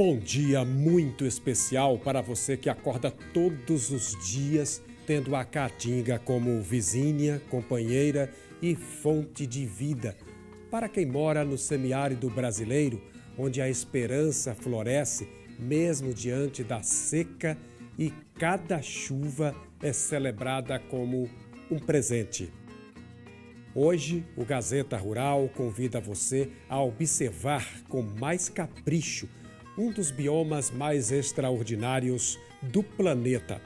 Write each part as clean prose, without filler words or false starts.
bom dia muito especial para você que acorda todos os dias tendo a caatinga como vizinha, companheira e fonte de vida. Para quem mora no semiárido brasileiro, onde a esperança floresce mesmo diante da seca e cada chuva é celebrada como um presente. Hoje, o Gazeta Rural convida você a observar com mais capricho um dos biomas mais extraordinários do planeta.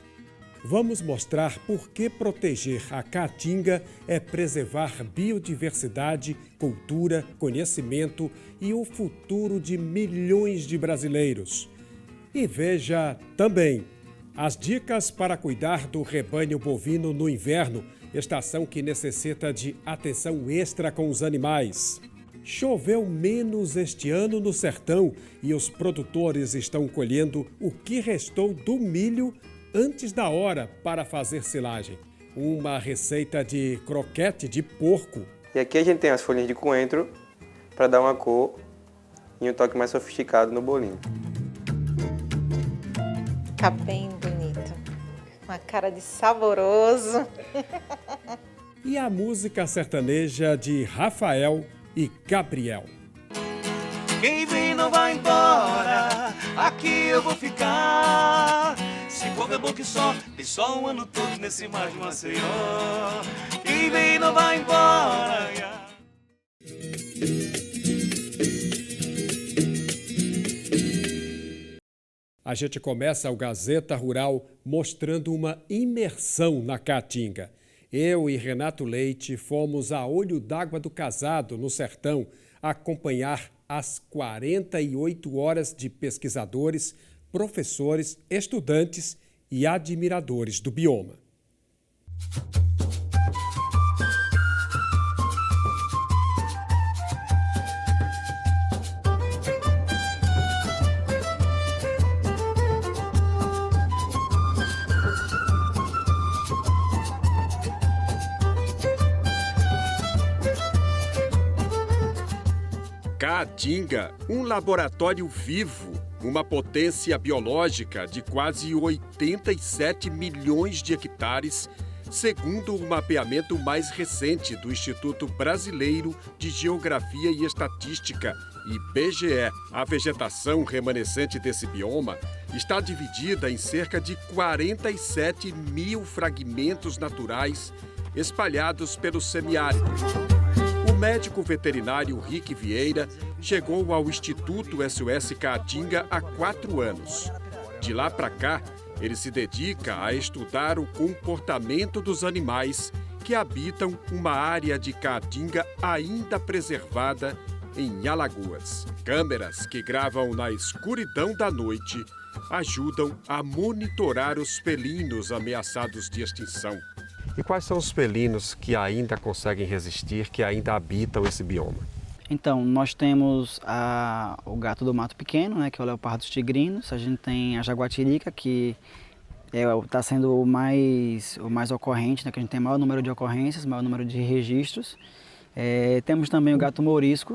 Vamos mostrar por que proteger a caatinga é preservar biodiversidade, cultura, conhecimento e o futuro de milhões de brasileiros. E veja também as dicas para cuidar do rebanho bovino no inverno, estação que necessita de atenção extra com os animais. Choveu menos este ano no sertão e os produtores estão colhendo o que restou do milho antes da hora para fazer silagem. Uma receita de croquete de porco. E aqui a gente tem as folhinhas de coentro para dar uma cor e um toque mais sofisticado no bolinho. Fica bem bonito. Uma cara de saboroso. E a música sertaneja de Rafael e Gabriel. Quem vem não vai embora, aqui eu vou ficar. Se for é bom que só, tem sol o ano todo nesse mar de Maceió. Quem vem não vai embora. A gente começa o Gazeta Rural mostrando uma imersão na caatinga. Eu e Renato Leite fomos a Olho d'Água do Casado, no sertão, acompanhar as 48 horas de pesquisadores, professores, estudantes e admiradores do bioma. Caatinga, um laboratório vivo, uma potência biológica de quase 87 milhões de hectares, segundo o mapeamento mais recente do Instituto Brasileiro de Geografia e Estatística, IBGE. A vegetação remanescente desse bioma está dividida em cerca de 47 mil fragmentos naturais espalhados pelo semiárido. O médico veterinário Rick Vieira chegou ao Instituto SOS Caatinga há 4 anos. De lá para cá, ele se dedica a estudar o comportamento dos animais que habitam uma área de caatinga ainda preservada em Alagoas. Câmeras que gravam na escuridão da noite ajudam a monitorar os felinos ameaçados de extinção. E quais são os felinos que ainda conseguem resistir, que ainda habitam esse bioma? Então, nós temos o gato do mato pequeno, né, que é o leopardo tigrinos. A gente tem a jaguatirica, que está sendo o mais ocorrente, né, que a gente tem maior número de ocorrências, maior número de registros. Temos também o gato morisco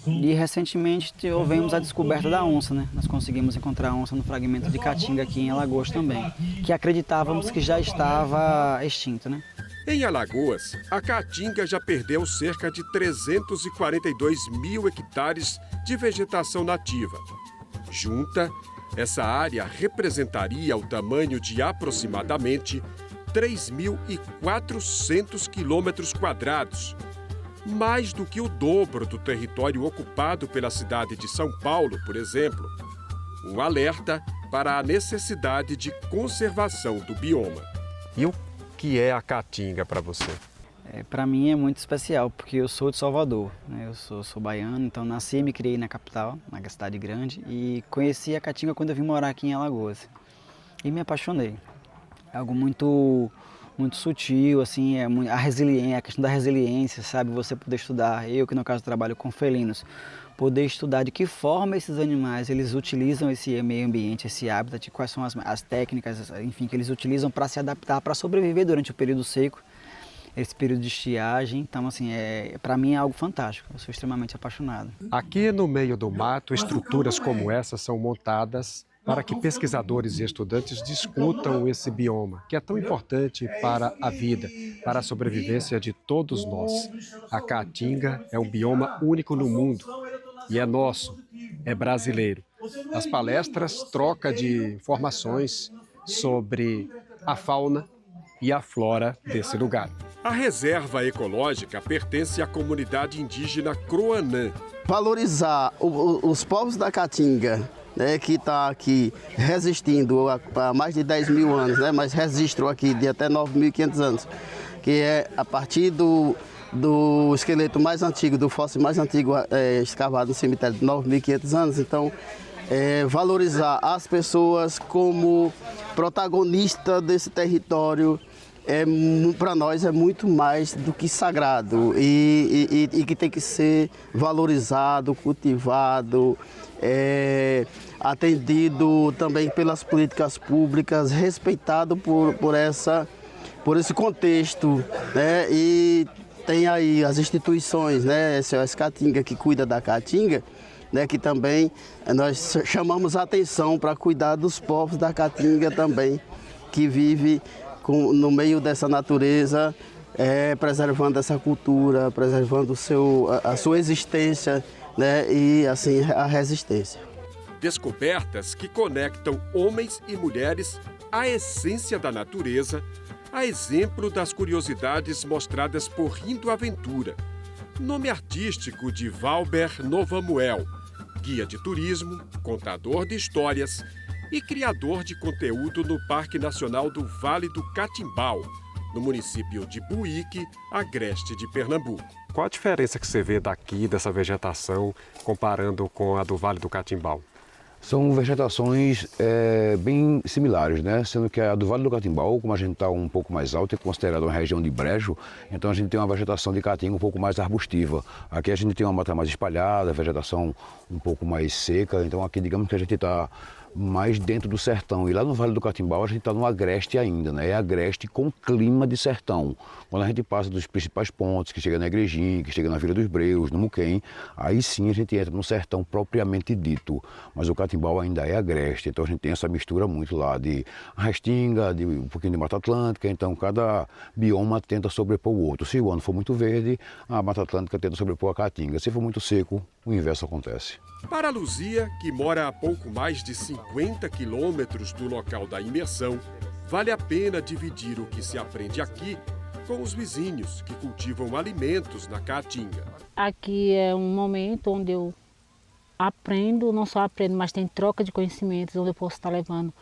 e recentemente tivemos a descoberta da onça, né? Nós conseguimos encontrar a onça no fragmento de caatinga aqui em Alagoas também, que acreditávamos que já estava extinto, né? Em Alagoas, a caatinga já perdeu cerca de 342 mil hectares de vegetação nativa. Junta, essa área representaria o tamanho de aproximadamente 3.400 quilômetros quadrados, mais do que o dobro do território ocupado pela cidade de São Paulo, por exemplo. Um alerta para a necessidade de conservação do bioma. E o que é a caatinga para você? Para mim é muito especial, porque eu sou de Salvador, né? Eu sou baiano, então nasci e me criei na capital, na cidade grande, e conheci a caatinga quando eu vim morar aqui em Alagoas. E me apaixonei. É algo muito sutil, assim, a questão da resiliência, sabe? Você poder estudar, eu que no caso trabalho com felinos, poder estudar de que forma esses animais eles utilizam esse meio ambiente, esse habitat, quais são as técnicas, enfim, que eles utilizam para se adaptar, para sobreviver durante o período seco. esse período de estiagem. Então, assim, para mim é algo fantástico. Eu sou extremamente apaixonado. Aqui no meio do mato, estruturas como essa são montadas para que pesquisadores e estudantes discutam esse bioma, que é tão importante para a vida, para a sobrevivência de todos nós. A Caatinga é um bioma único no mundo e é nosso, é brasileiro. As palestras, troca de informações sobre a fauna e a flora desse lugar. A reserva ecológica pertence à comunidade indígena Croanã. Valorizar os povos da Caatinga, né, que está aqui resistindo há mais de 10 mil anos, né, mas registro aqui de até 9.500 anos, que é a partir do esqueleto mais antigo, do fóssil mais antigo escavado no cemitério de 9.500 anos. Então, valorizar as pessoas como protagonista desse território, para nós é muito mais do que sagrado e que tem que ser valorizado, cultivado, atendido também pelas políticas públicas, respeitado por esse contexto, né? E tem aí as instituições, né? SOS Caatinga, que cuida da Caatinga, né? Que também nós chamamos a atenção para cuidar dos povos da Caatinga também, que vive no meio dessa natureza, preservando essa cultura, preservando a sua existência, né? E assim a resistência. Descobertas que conectam homens e mulheres à essência da natureza, a exemplo das curiosidades mostradas por Rindo Aventura, nome artístico de Valber Novamuel, guia de turismo, contador de histórias e criador de conteúdo no Parque Nacional do Vale do Catimbau, no município de Buíque, agreste de Pernambuco. Qual a diferença que você vê daqui, dessa vegetação, comparando com a do Vale do Catimbau? São vegetações bem similares, né? Sendo que a do Vale do Catimbau, como a gente está um pouco mais alto, é considerada uma região de brejo, então a gente tem uma vegetação de caatinga um pouco mais arbustiva. Aqui a gente tem uma mata mais espalhada, vegetação um pouco mais seca, então aqui digamos que a gente está mais dentro do sertão. E lá no Vale do Catimbau a gente está no agreste ainda, né? É agreste com clima de sertão. Quando a gente passa dos principais pontos, que chega na Igrejinha, que chega na Vila dos Breus, no Muquém, aí sim a gente entra no sertão propriamente dito. Mas o Catimbau ainda é agreste, então a gente tem essa mistura muito lá de restinga, de um pouquinho de Mata Atlântica, então cada bioma tenta sobrepor o outro. Se o ano for muito verde, a Mata Atlântica tenta sobrepor a Caatinga. Se for muito seco, o inverso acontece. Para a Luzia, que mora a pouco mais de 50 quilômetros do local da imersão, vale a pena dividir o que se aprende aqui com os vizinhos que cultivam alimentos na Caatinga. Aqui é um momento onde eu aprendo, não só aprendo, mas tem troca de conhecimentos, onde eu posso estar levando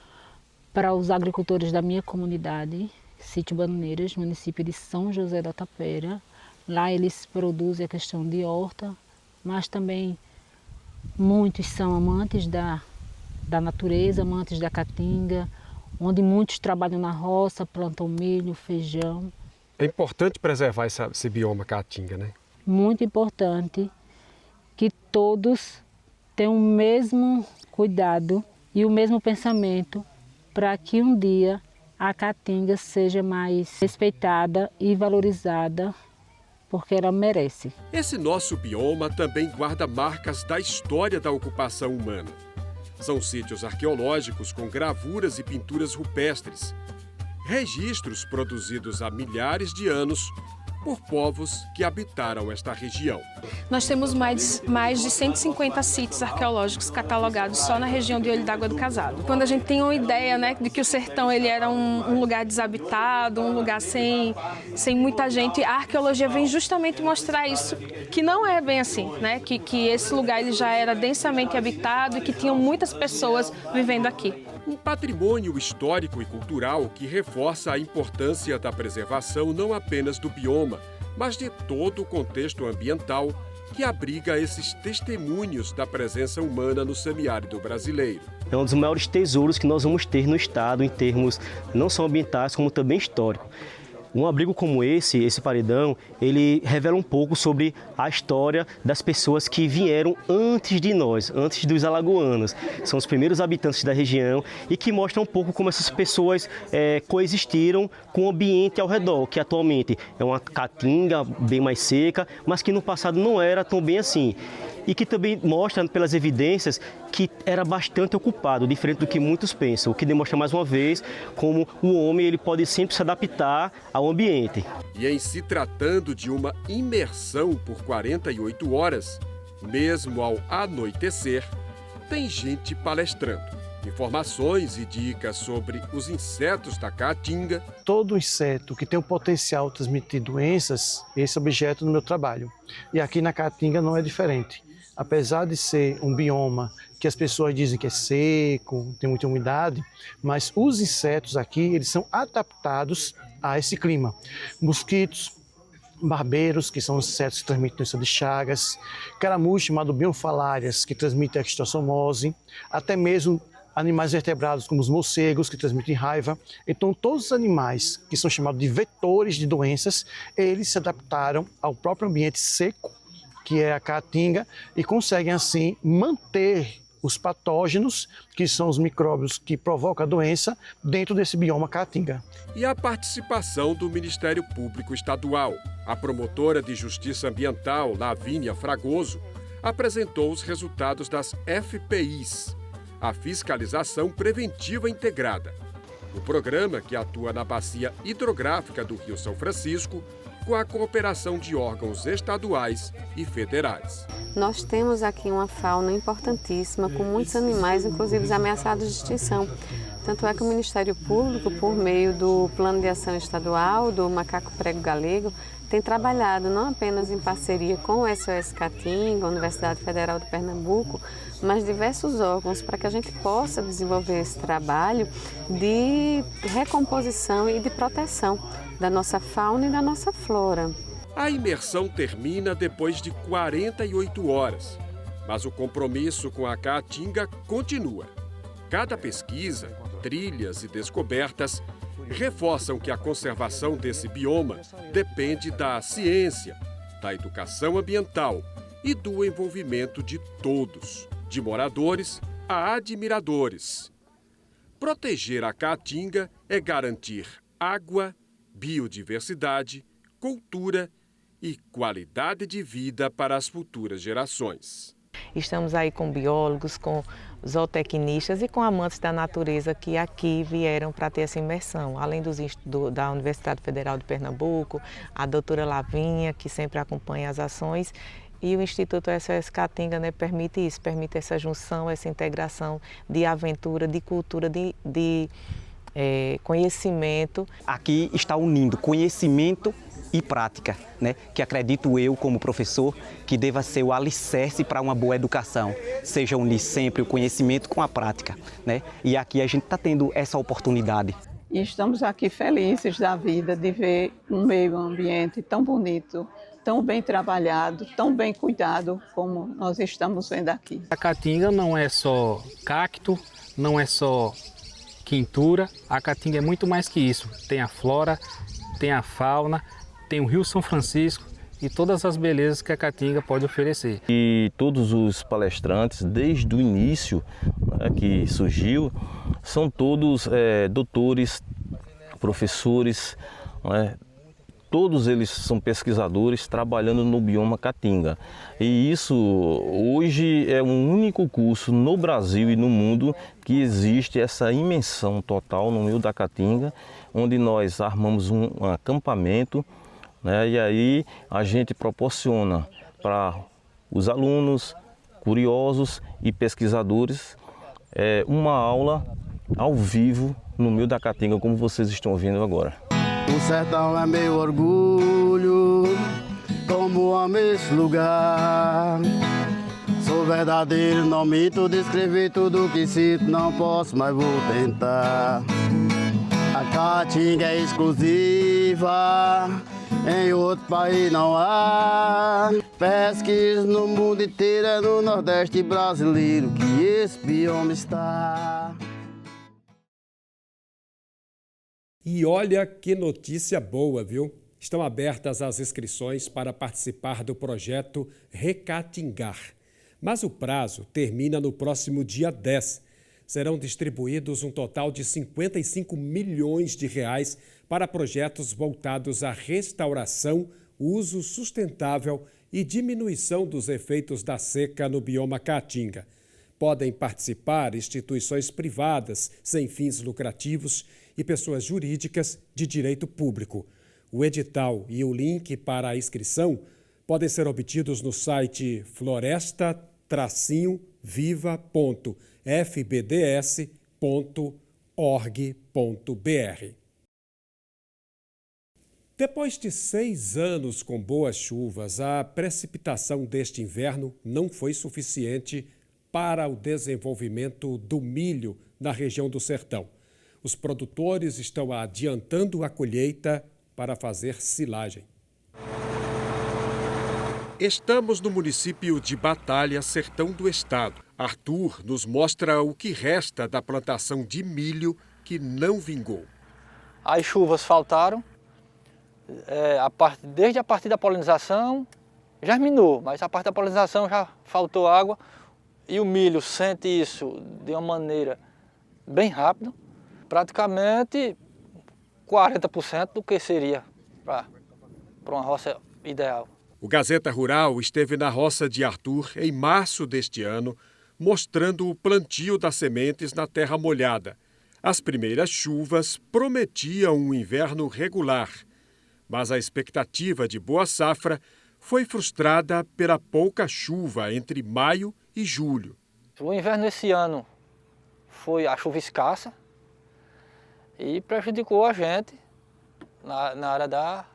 para os agricultores da minha comunidade, Sítio Bananeiras, município de São José da Tapera. Lá eles produzem a questão de horta, mas também muitos são amantes da natureza, amantes da Caatinga, onde muitos trabalham na roça, plantam milho, feijão. É importante preservar esse bioma Caatinga, né? Muito importante que todos tenham o mesmo cuidado e o mesmo pensamento para que um dia a Caatinga seja mais respeitada e valorizada, porque ela merece. Esse nosso bioma também guarda marcas da história da ocupação humana. São sítios arqueológicos com gravuras e pinturas rupestres, registros produzidos há milhares de anos por povos que habitaram esta região. Nós temos mais de 150 sítios arqueológicos catalogados só na região de Olho d'Água do Casado. Quando a gente tem uma ideia, né, de que o sertão ele era um lugar desabitado, um lugar sem muita gente, a arqueologia vem justamente mostrar isso, que não é bem assim, né? Que esse lugar ele já era densamente habitado e que tinham muitas pessoas vivendo aqui. Um patrimônio histórico e cultural que reforça a importância da preservação não apenas do bioma, mas de todo o contexto ambiental que abriga esses testemunhos da presença humana no semiárido brasileiro. É um dos maiores tesouros que nós vamos ter no estado em termos não só ambientais, como também históricos. Um abrigo como esse paredão, ele revela um pouco sobre a história das pessoas que vieram antes de nós, antes dos alagoanos. São os primeiros habitantes da região e que mostram um pouco como essas pessoas coexistiram com o ambiente ao redor, que atualmente é uma caatinga bem mais seca, mas que no passado não era tão bem assim. E que também mostra pelas evidências que era bastante ocupado, diferente do que muitos pensam, o que demonstra mais uma vez como o homem ele pode sempre se adaptar ao ambiente. E em se tratando de uma imersão por 48 horas, mesmo ao anoitecer, tem gente palestrando. Informações e dicas sobre os insetos da caatinga. Todo inseto que tem o potencial de transmitir doenças, esse é objeto do meu trabalho. E aqui na caatinga não é diferente. Apesar de ser um bioma que as pessoas dizem que é seco, tem muita umidade, mas os insetos aqui, eles são adaptados a esse clima. Mosquitos, barbeiros, que são os insetos que transmitem doença de Chagas, caramujo chamado bionfalarias, que transmite a quistossomose, até mesmo animais vertebrados como os morcegos, que transmitem raiva. Então, todos os animais que são chamados de vetores de doenças, eles se adaptaram ao próprio ambiente seco, que é a caatinga, e conseguem assim manter os patógenos, que são os micróbios que provocam a doença, dentro desse bioma caatinga. E a participação do Ministério Público Estadual. A promotora de Justiça Ambiental, Lavínia Fragoso, apresentou os resultados das FPIs, a Fiscalização Preventiva Integrada. O programa, que atua na bacia hidrográfica do Rio São Francisco, com a cooperação de órgãos estaduais e federais. Nós temos aqui uma fauna importantíssima, com muitos animais, inclusive ameaçados de extinção. Tanto é que o Ministério Público, por meio do Plano de Ação Estadual, do Macaco Prego Galego, tem trabalhado não apenas em parceria com o SOS Caatinga, a Universidade Federal de Pernambuco, mas diversos órgãos para que a gente possa desenvolver esse trabalho de recomposição e de proteção da nossa fauna e da nossa flora. A imersão termina depois de 48 horas, mas o compromisso com a caatinga continua. Cada pesquisa, trilhas e descobertas reforçam que a conservação desse bioma depende da ciência, da educação ambiental e do envolvimento de todos, de moradores a admiradores. Proteger a caatinga é garantir água, biodiversidade, cultura e qualidade de vida para as futuras gerações. Estamos aí com biólogos, com zootecnistas e com amantes da natureza que aqui vieram para ter essa imersão, além da Universidade Federal de Pernambuco, a doutora Lavínia, que sempre acompanha as ações, e o Instituto SOS Caatinga, né, permite isso, permite essa junção, essa integração de aventura, de cultura, de conhecimento. Aqui está unindo conhecimento e prática, né? Que acredito eu, como professor, que deva ser o alicerce para uma boa educação, seja unir sempre o conhecimento com a prática, né? E aqui a gente está tendo essa oportunidade. E estamos aqui felizes da vida de ver um meio ambiente tão bonito, tão bem trabalhado, tão bem cuidado como nós estamos vendo aqui. A caatinga não é só cacto, não é só quintura, a caatinga é muito mais que isso. Tem a flora, tem a fauna, tem o Rio São Francisco e todas as belezas que a caatinga pode oferecer. E todos os palestrantes, desde o início, né, que surgiu, são todos doutores, professores, né, todos eles são pesquisadores trabalhando no bioma caatinga. E isso hoje é um único curso no Brasil e no mundo que existe essa imersão total no meio da caatinga, onde nós armamos um acampamento, né, e aí a gente proporciona para os alunos, curiosos e pesquisadores uma aula ao vivo no meio da caatinga, como vocês estão ouvindo agora. O sertão é meu orgulho, como amo esse lugar. Sou verdadeiro, não minto, descrever tudo que sinto, não posso, mas vou tentar. A caatinga é exclusiva, em outro país não há. Pesquisa no mundo inteiro, é no Nordeste brasileiro que esse bioma está. E olha que notícia boa, viu? Estão abertas as inscrições para participar do projeto Recatingar. Mas o prazo termina no próximo dia 10. Serão distribuídos um total de 55 milhões de reais para projetos voltados à restauração, uso sustentável e diminuição dos efeitos da seca no bioma Caatinga. Podem participar instituições privadas sem fins lucrativos e pessoas jurídicas de direito público. O edital e o link para a inscrição podem ser obtidos no site floresta-viva.fbds.org.br. Depois de 6 anos com boas chuvas, a precipitação deste inverno não foi suficiente para o desenvolvimento do milho na região do Sertão. Os produtores estão adiantando a colheita para fazer silagem. Estamos no município de Batalha, sertão do estado. Arthur nos mostra o que resta da plantação de milho que não vingou. As chuvas faltaram, desde a partir da polinização germinou, mas a parte da polinização já faltou água e o milho sente isso de uma maneira bem rápida, praticamente 40% do que seria para uma roça ideal. O Gazeta Rural esteve na roça de Arthur em março deste ano, mostrando o plantio das sementes na terra molhada. As primeiras chuvas prometiam um inverno regular, mas a expectativa de boa safra foi frustrada pela pouca chuva entre maio e julho. O inverno esse ano foi a chuva escassa e prejudicou a gente na área da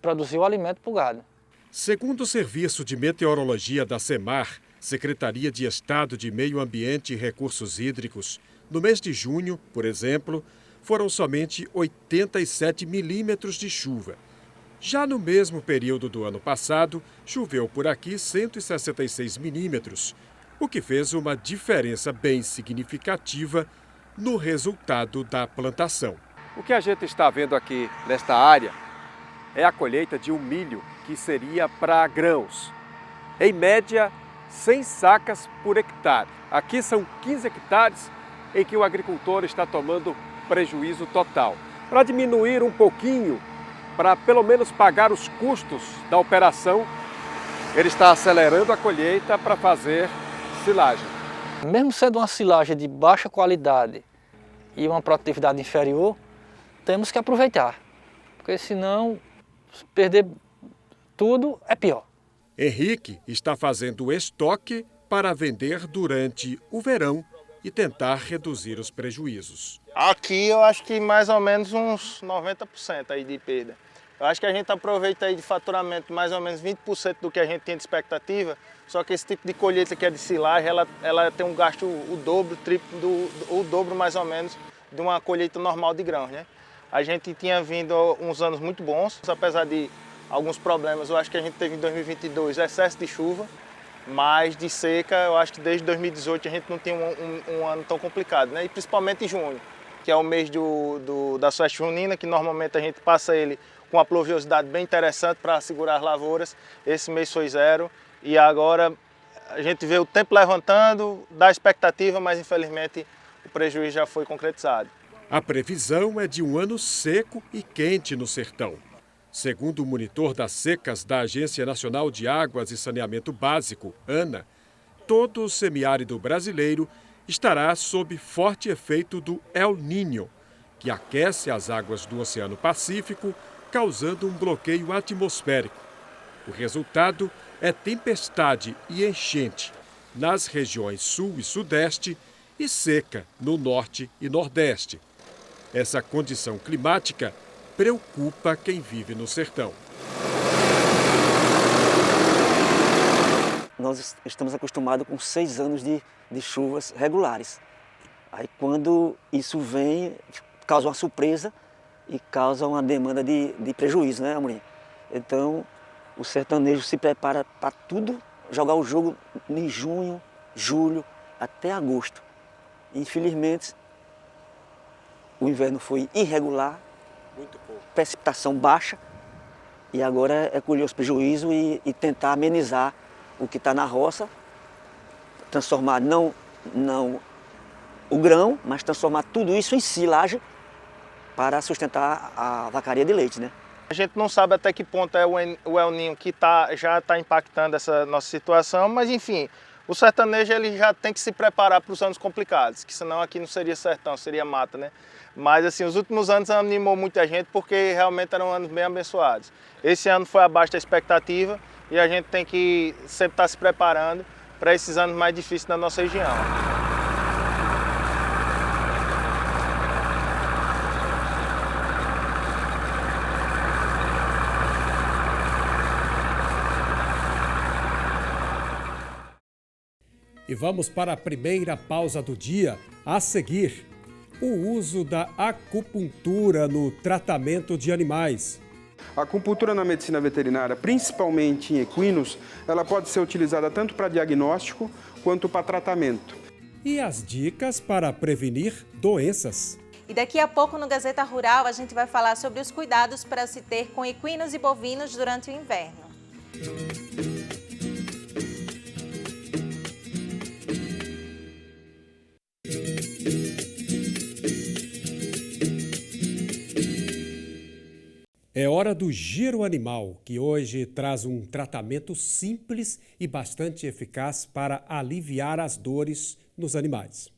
produzir o alimento para o gado. Segundo o Serviço de Meteorologia da SEMAR, Secretaria de Estado de Meio Ambiente e Recursos Hídricos, no mês de junho, por exemplo, foram somente 87 milímetros de chuva. Já no mesmo período do ano passado, choveu por aqui 166 milímetros, o que fez uma diferença bem significativa no resultado da plantação. O que a gente está vendo aqui nesta área é a colheita de um milho que seria para grãos. Em média, 100 sacas por hectare. Aqui são 15 hectares em que o agricultor está tomando prejuízo total. Para diminuir um pouquinho, para pelo menos pagar os custos da operação, ele está acelerando a colheita para fazer silagem. Mesmo sendo uma silagem de baixa qualidade e uma produtividade inferior, temos que aproveitar, porque senão perder tudo é pior. Henrique está fazendo estoque para vender durante o verão e tentar reduzir os prejuízos. Aqui eu acho que mais ou menos uns 90% aí de perda. Eu acho que a gente aproveita aí de faturamento mais ou menos 20% do que a gente tinha de expectativa, só que esse tipo de colheita que é de silagem, ela tem um gasto o dobro, o triplo, o dobro mais ou menos de uma colheita normal de grãos, né? A gente tinha vindo uns anos muito bons, apesar de alguns problemas. Eu acho que a gente teve em 2022 excesso de chuva, mas de seca, eu acho que desde 2018 a gente não tem um ano tão complicado, né? E principalmente em junho, que é o mês da festa junina, que normalmente a gente passa ele com uma pluviosidade bem interessante para segurar as lavouras. Esse mês foi 0 e agora a gente vê o tempo levantando, dá expectativa, mas infelizmente o prejuízo já foi concretizado. A previsão é de um ano seco e quente no sertão. Segundo o monitor das secas da Agência Nacional de Águas e Saneamento Básico, ANA, todo o semiárido brasileiro estará sob forte efeito do El Niño, que aquece as águas do Oceano Pacífico, causando um bloqueio atmosférico. O resultado é tempestade e enchente nas regiões sul e sudeste e seca no norte e nordeste. Essa condição climática preocupa quem vive no sertão. Nós estamos acostumados com 6 anos de chuvas regulares. Aí quando isso vem, causa uma surpresa e causa uma demanda de prejuízo, né, Amorim? Então, o sertanejo se prepara para tudo, jogar o jogo em junho, julho, até agosto. Infelizmente, o inverno foi irregular, precipitação baixa, e agora é colher os prejuízos e tentar amenizar o que está na roça, transformar não o grão, mas transformar tudo isso em silagem para sustentar a vacaria de leite, né? A gente não sabe até que ponto é o El Niño que já está impactando essa nossa situação, mas enfim, o sertanejo ele já tem que se preparar para os anos complicados, que senão aqui não seria sertão, seria mata, né? Mas assim, os últimos anos animou muita gente porque realmente eram anos bem abençoados. Esse ano foi abaixo da expectativa e a gente tem que sempre estar se preparando para esses anos mais difíceis da nossa região. E vamos para a primeira pausa do dia. A seguir, o uso da acupuntura no tratamento de animais. A acupuntura na medicina veterinária, principalmente em equinos, ela pode ser utilizada tanto para diagnóstico quanto para tratamento. E as dicas para prevenir doenças. E daqui a pouco no Gazeta Rural a gente vai falar sobre os cuidados para se ter com equinos e bovinos durante o inverno. É hora do Giro Animal, que hoje traz um tratamento simples e bastante eficaz para aliviar as dores nos animais.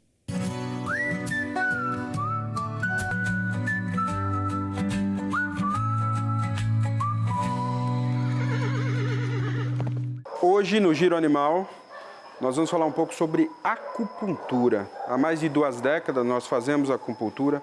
Hoje no Giro Animal nós vamos falar um pouco sobre acupuntura. Há mais de 2 décadas nós fazemos acupuntura.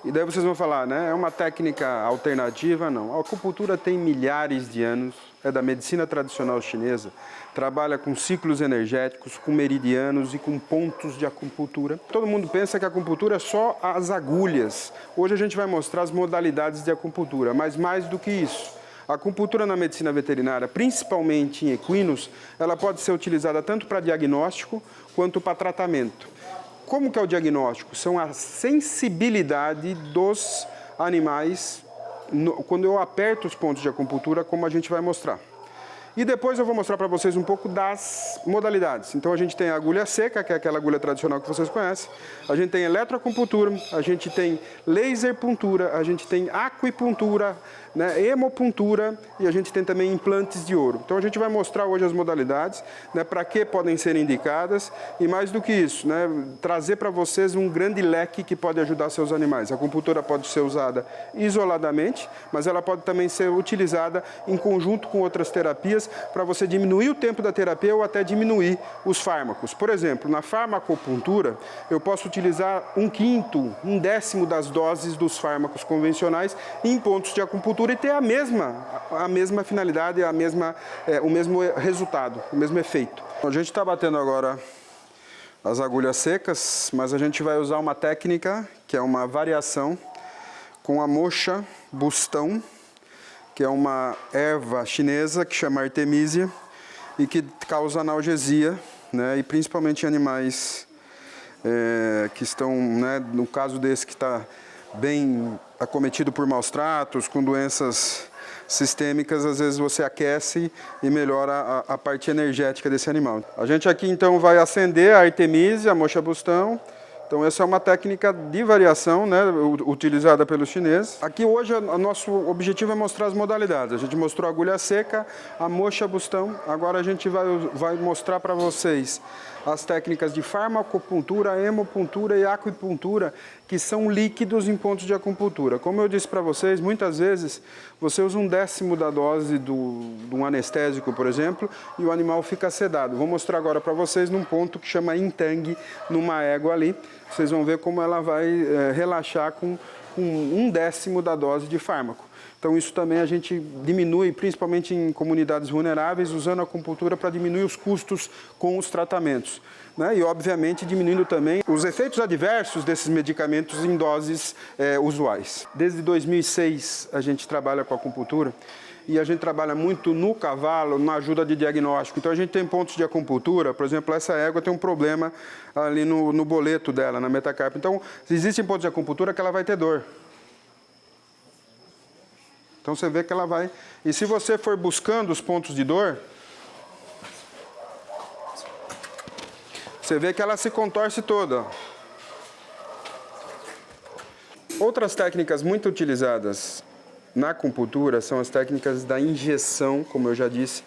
E daí vocês vão falar, né? É uma técnica alternativa? Não. A acupuntura tem milhares de anos, é da medicina tradicional chinesa, trabalha com ciclos energéticos, com meridianos e com pontos de acupuntura. Todo mundo pensa que a acupuntura é só as agulhas. Hoje a gente vai mostrar as modalidades de acupuntura, mas mais do que isso. A acupuntura na medicina veterinária, principalmente em equinos, ela pode ser utilizada tanto para diagnóstico quanto para tratamento. Como que é o diagnóstico? São a sensibilidade dos animais quando eu aperto os pontos de acupuntura, como a gente vai mostrar. E depois eu vou mostrar para vocês um pouco das modalidades. Então a gente tem a agulha seca, que é aquela agulha tradicional que vocês conhecem. A gente tem eletroacupuntura, a gente tem laser puntura, a gente tem acupuntura, né, hemopuntura e a gente tem também implantes de ouro. Então a gente vai mostrar hoje as modalidades, né, para que podem ser indicadas e mais do que isso, né, trazer para vocês um grande leque que pode ajudar seus animais. A acupuntura pode ser usada isoladamente, mas ela pode também ser utilizada em conjunto com outras terapias para você diminuir o tempo da terapia ou até diminuir os fármacos. Por exemplo, na farmacopuntura eu posso utilizar 1/5, 1/10 das doses dos fármacos convencionais em pontos de acupuntura e ter a mesma finalidade, o mesmo resultado, o mesmo efeito. A gente está batendo agora as agulhas secas, mas a gente vai usar uma técnica que é uma variação com a moxa bustão, que é uma erva chinesa que chama Artemisia e que causa analgesia, né, e principalmente em animais que estão, né, no caso desse que está bem acometido por maus tratos, com doenças sistêmicas, às vezes você aquece e melhora a parte energética desse animal. A gente aqui então vai acender a Artemisia, a moxa bustão. Então essa é uma técnica de variação, né, utilizada pelos chineses. Aqui hoje o nosso objetivo é mostrar as modalidades. A gente mostrou a agulha seca, a moxa bustão. Agora a gente vai mostrar para vocês as técnicas de farmacopuntura, hemopuntura e acupuntura, que são líquidos em pontos de acupuntura. Como eu disse para vocês, muitas vezes você usa 1/10 da dose de um anestésico, por exemplo, e o animal fica sedado. Vou mostrar agora para vocês num ponto que chama Intang, numa égua ali. Vocês vão ver como ela vai relaxar com 1/10 da dose de fármaco. Então isso também a gente diminui, principalmente em comunidades vulneráveis, usando a acupuntura para diminuir os custos com os tratamentos, né? E obviamente diminuindo também os efeitos adversos desses medicamentos em doses usuais. Desde 2006 a gente trabalha com a acupuntura e a gente trabalha muito no cavalo, na ajuda de diagnóstico. Então a gente tem pontos de acupuntura, por exemplo, essa égua tem um problema ali no boleto dela, na metacarpa. Então, existem pontos de acupuntura que ela vai ter dor. Então você vê que ela vai... E se você for buscando os pontos de dor, você vê que ela se contorce toda. Outras técnicas muito utilizadas na acupuntura são as técnicas da injeção, como eu já disse,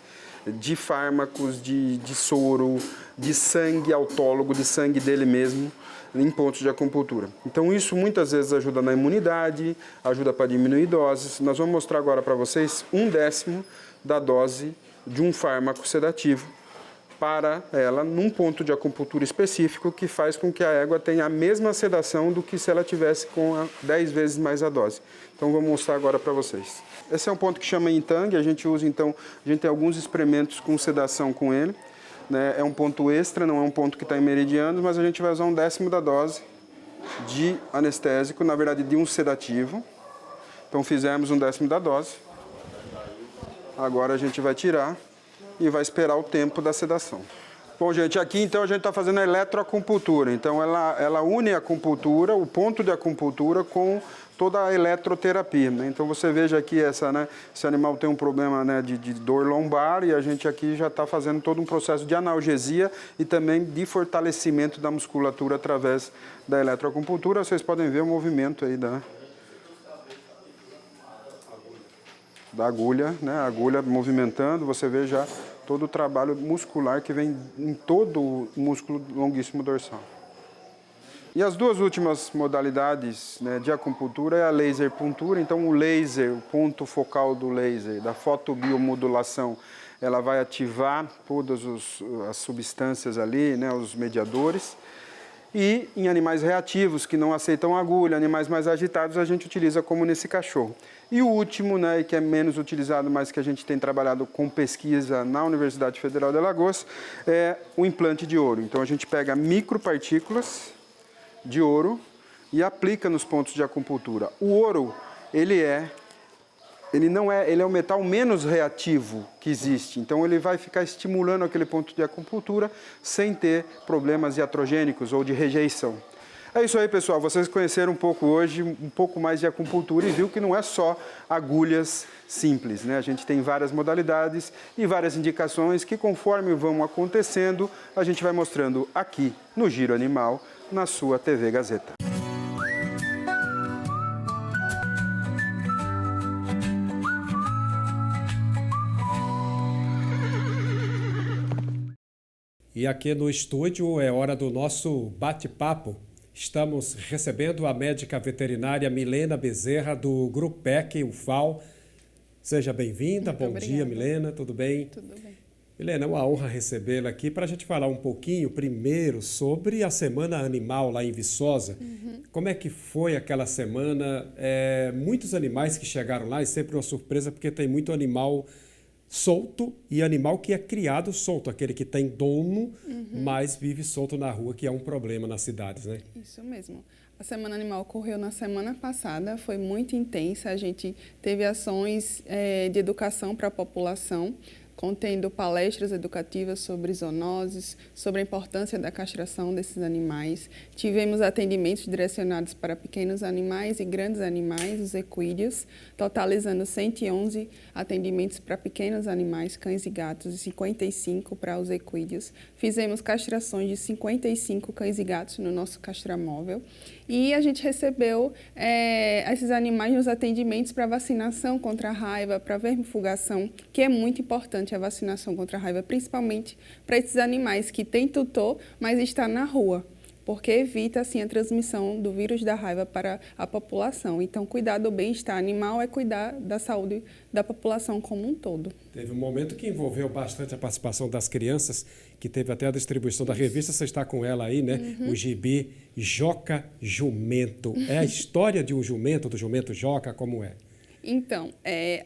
de fármacos, de soro, de sangue autólogo, de sangue dele mesmo, em pontos de acupuntura. Então isso muitas vezes ajuda na imunidade, ajuda para diminuir doses. Nós vamos mostrar agora para vocês 1/10 da dose de um fármaco sedativo para ela num ponto de acupuntura específico que faz com que a égua tenha a mesma sedação do que se ela tivesse com 10 vezes mais a dose. Então vou mostrar agora para vocês. Esse é um ponto que chama Intang, a gente usa então, a gente tem alguns experimentos com sedação com ele. Né? É um ponto extra, não é um ponto que está em meridianos, mas a gente vai usar 1/10 da dose de anestésico, na verdade de um sedativo. Então fizemos 1/10 da dose. Agora a gente vai tirar e vai esperar o tempo da sedação. Bom, gente, aqui então a gente está fazendo a eletroacupuntura. Então ela une a acupuntura, o ponto de acupuntura com toda a eletroterapia. Né? Então você veja aqui esse animal tem um problema, né, de dor lombar e a gente aqui já está fazendo todo um processo de analgesia e também de fortalecimento da musculatura através da eletroacupuntura. Vocês podem ver o movimento aí da agulha, né? A agulha movimentando, você vê já todo o trabalho muscular que vem em todo o músculo longuíssimo dorsal. E as duas últimas modalidades, né, de acupuntura é a laser puntura. Então o laser, o ponto focal do laser, da fotobiomodulação, ela vai ativar todas as substâncias ali, né, os mediadores. E em animais reativos, que não aceitam agulha, animais mais agitados, a gente utiliza como nesse cachorro. E o último, né, que é menos utilizado, mas que a gente tem trabalhado com pesquisa na Universidade Federal de Alagoas, é o implante de ouro. Então a gente pega micropartículas de ouro e aplica nos pontos de acupuntura. O ouro, ele é o metal menos reativo que existe, então ele vai ficar estimulando aquele ponto de acupuntura sem ter problemas iatrogênicos ou de rejeição. É isso aí, pessoal, vocês conheceram um pouco hoje, um pouco mais de acupuntura e viu que não é só agulhas simples, né? A gente tem várias modalidades e várias indicações que conforme vão acontecendo, a gente vai mostrando aqui no Giro Animal, na sua TV Gazeta. E aqui no estúdio é hora do nosso bate-papo. Estamos recebendo a médica veterinária Milena Bezerra, do Grupec UFAL. Seja bem-vinda. Bom dia, Milena. Tudo bem? Tudo bem. Milena, é uma honra recebê-la aqui para a gente falar um pouquinho, primeiro, sobre a Semana Animal lá em Viçosa. Como é que foi aquela semana? Muitos animais que chegaram lá, e sempre uma surpresa, porque tem muito animal solto e animal que é criado solto, aquele que tem dono, mas vive solto na rua, que é um problema nas cidades, né? Isso mesmo. A Semana Animal ocorreu na semana passada, foi muito intensa, a gente teve ações de educação para a população, contendo palestras educativas sobre zoonoses, sobre a importância da castração desses animais. Tivemos atendimentos direcionados para pequenos animais e grandes animais, os equídeos, totalizando 111 atendimentos para pequenos animais, cães e gatos, e 55 para os equídeos. Fizemos castrações de 55 cães e gatos no nosso castramóvel. E a gente recebeu esses animais nos atendimentos para vacinação contra a raiva, para vermifugação, que é muito importante a vacinação contra a raiva, principalmente para esses animais que têm tutor, mas está na rua, porque evita assim a transmissão do vírus da raiva para a população. Então, cuidar do bem-estar animal é cuidar da saúde da população como um todo. Teve um momento que envolveu bastante a participação das crianças, que teve até a distribuição da revista, você está com ela aí, né? O gibi Joca Jumento. É a história de um jumento, do jumento Joca, como é? Então,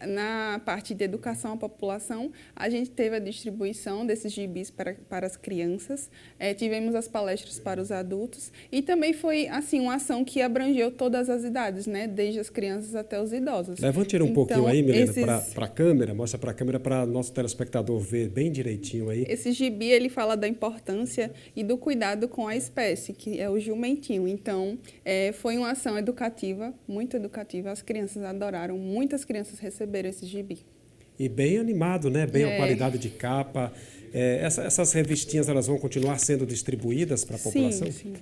na parte de educação à população, a gente teve a distribuição desses gibis para as crianças, tivemos as palestras para os adultos e também foi assim uma ação que abrangeu todas as idades, né? Desde as crianças até os idosos. Levante um pouquinho aí, Milena, para a câmera, mostra para a câmera para nosso telespectador ver bem direitinho aí. Esse gibi, ele fala da importância e do cuidado com a espécie, que é o jumentinho. Então, foi uma ação educativa, muito educativa, as crianças adoraram. Muitas crianças receberam esse gibi. E bem animado, né? Bem a qualidade de capa. Essas revistinhas, elas vão continuar sendo distribuídas para a população? Sim.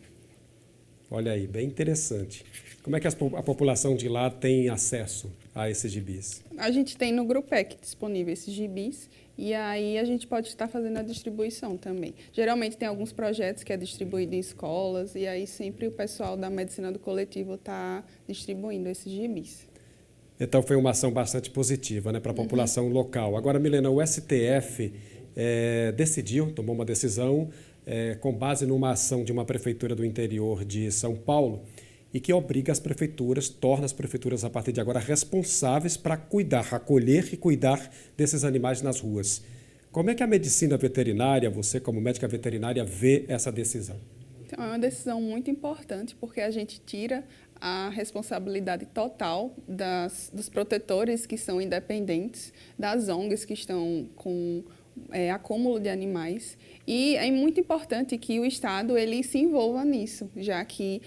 Olha aí, bem interessante. Como é que a população de lá tem acesso a esses gibis? A gente tem no Grupec disponível esses gibis e aí a gente pode estar fazendo a distribuição também. Geralmente tem alguns projetos que é distribuído em escolas e aí sempre o pessoal da medicina do coletivo está distribuindo esses gibis. Então, foi uma ação bastante positiva, né, para a população local. Agora, Milena, o STF tomou uma decisão com base numa ação de uma prefeitura do interior de São Paulo e que obriga as prefeituras, torna as prefeituras, a partir de agora, responsáveis para acolher e cuidar desses animais nas ruas. Como é que a medicina veterinária, você como médica veterinária, vê essa decisão? Então, é uma decisão muito importante porque a gente tira a responsabilidade total dos protetores que são independentes, das ONGs que estão com acúmulo de animais. E é muito importante que o Estado ele se envolva nisso, já que,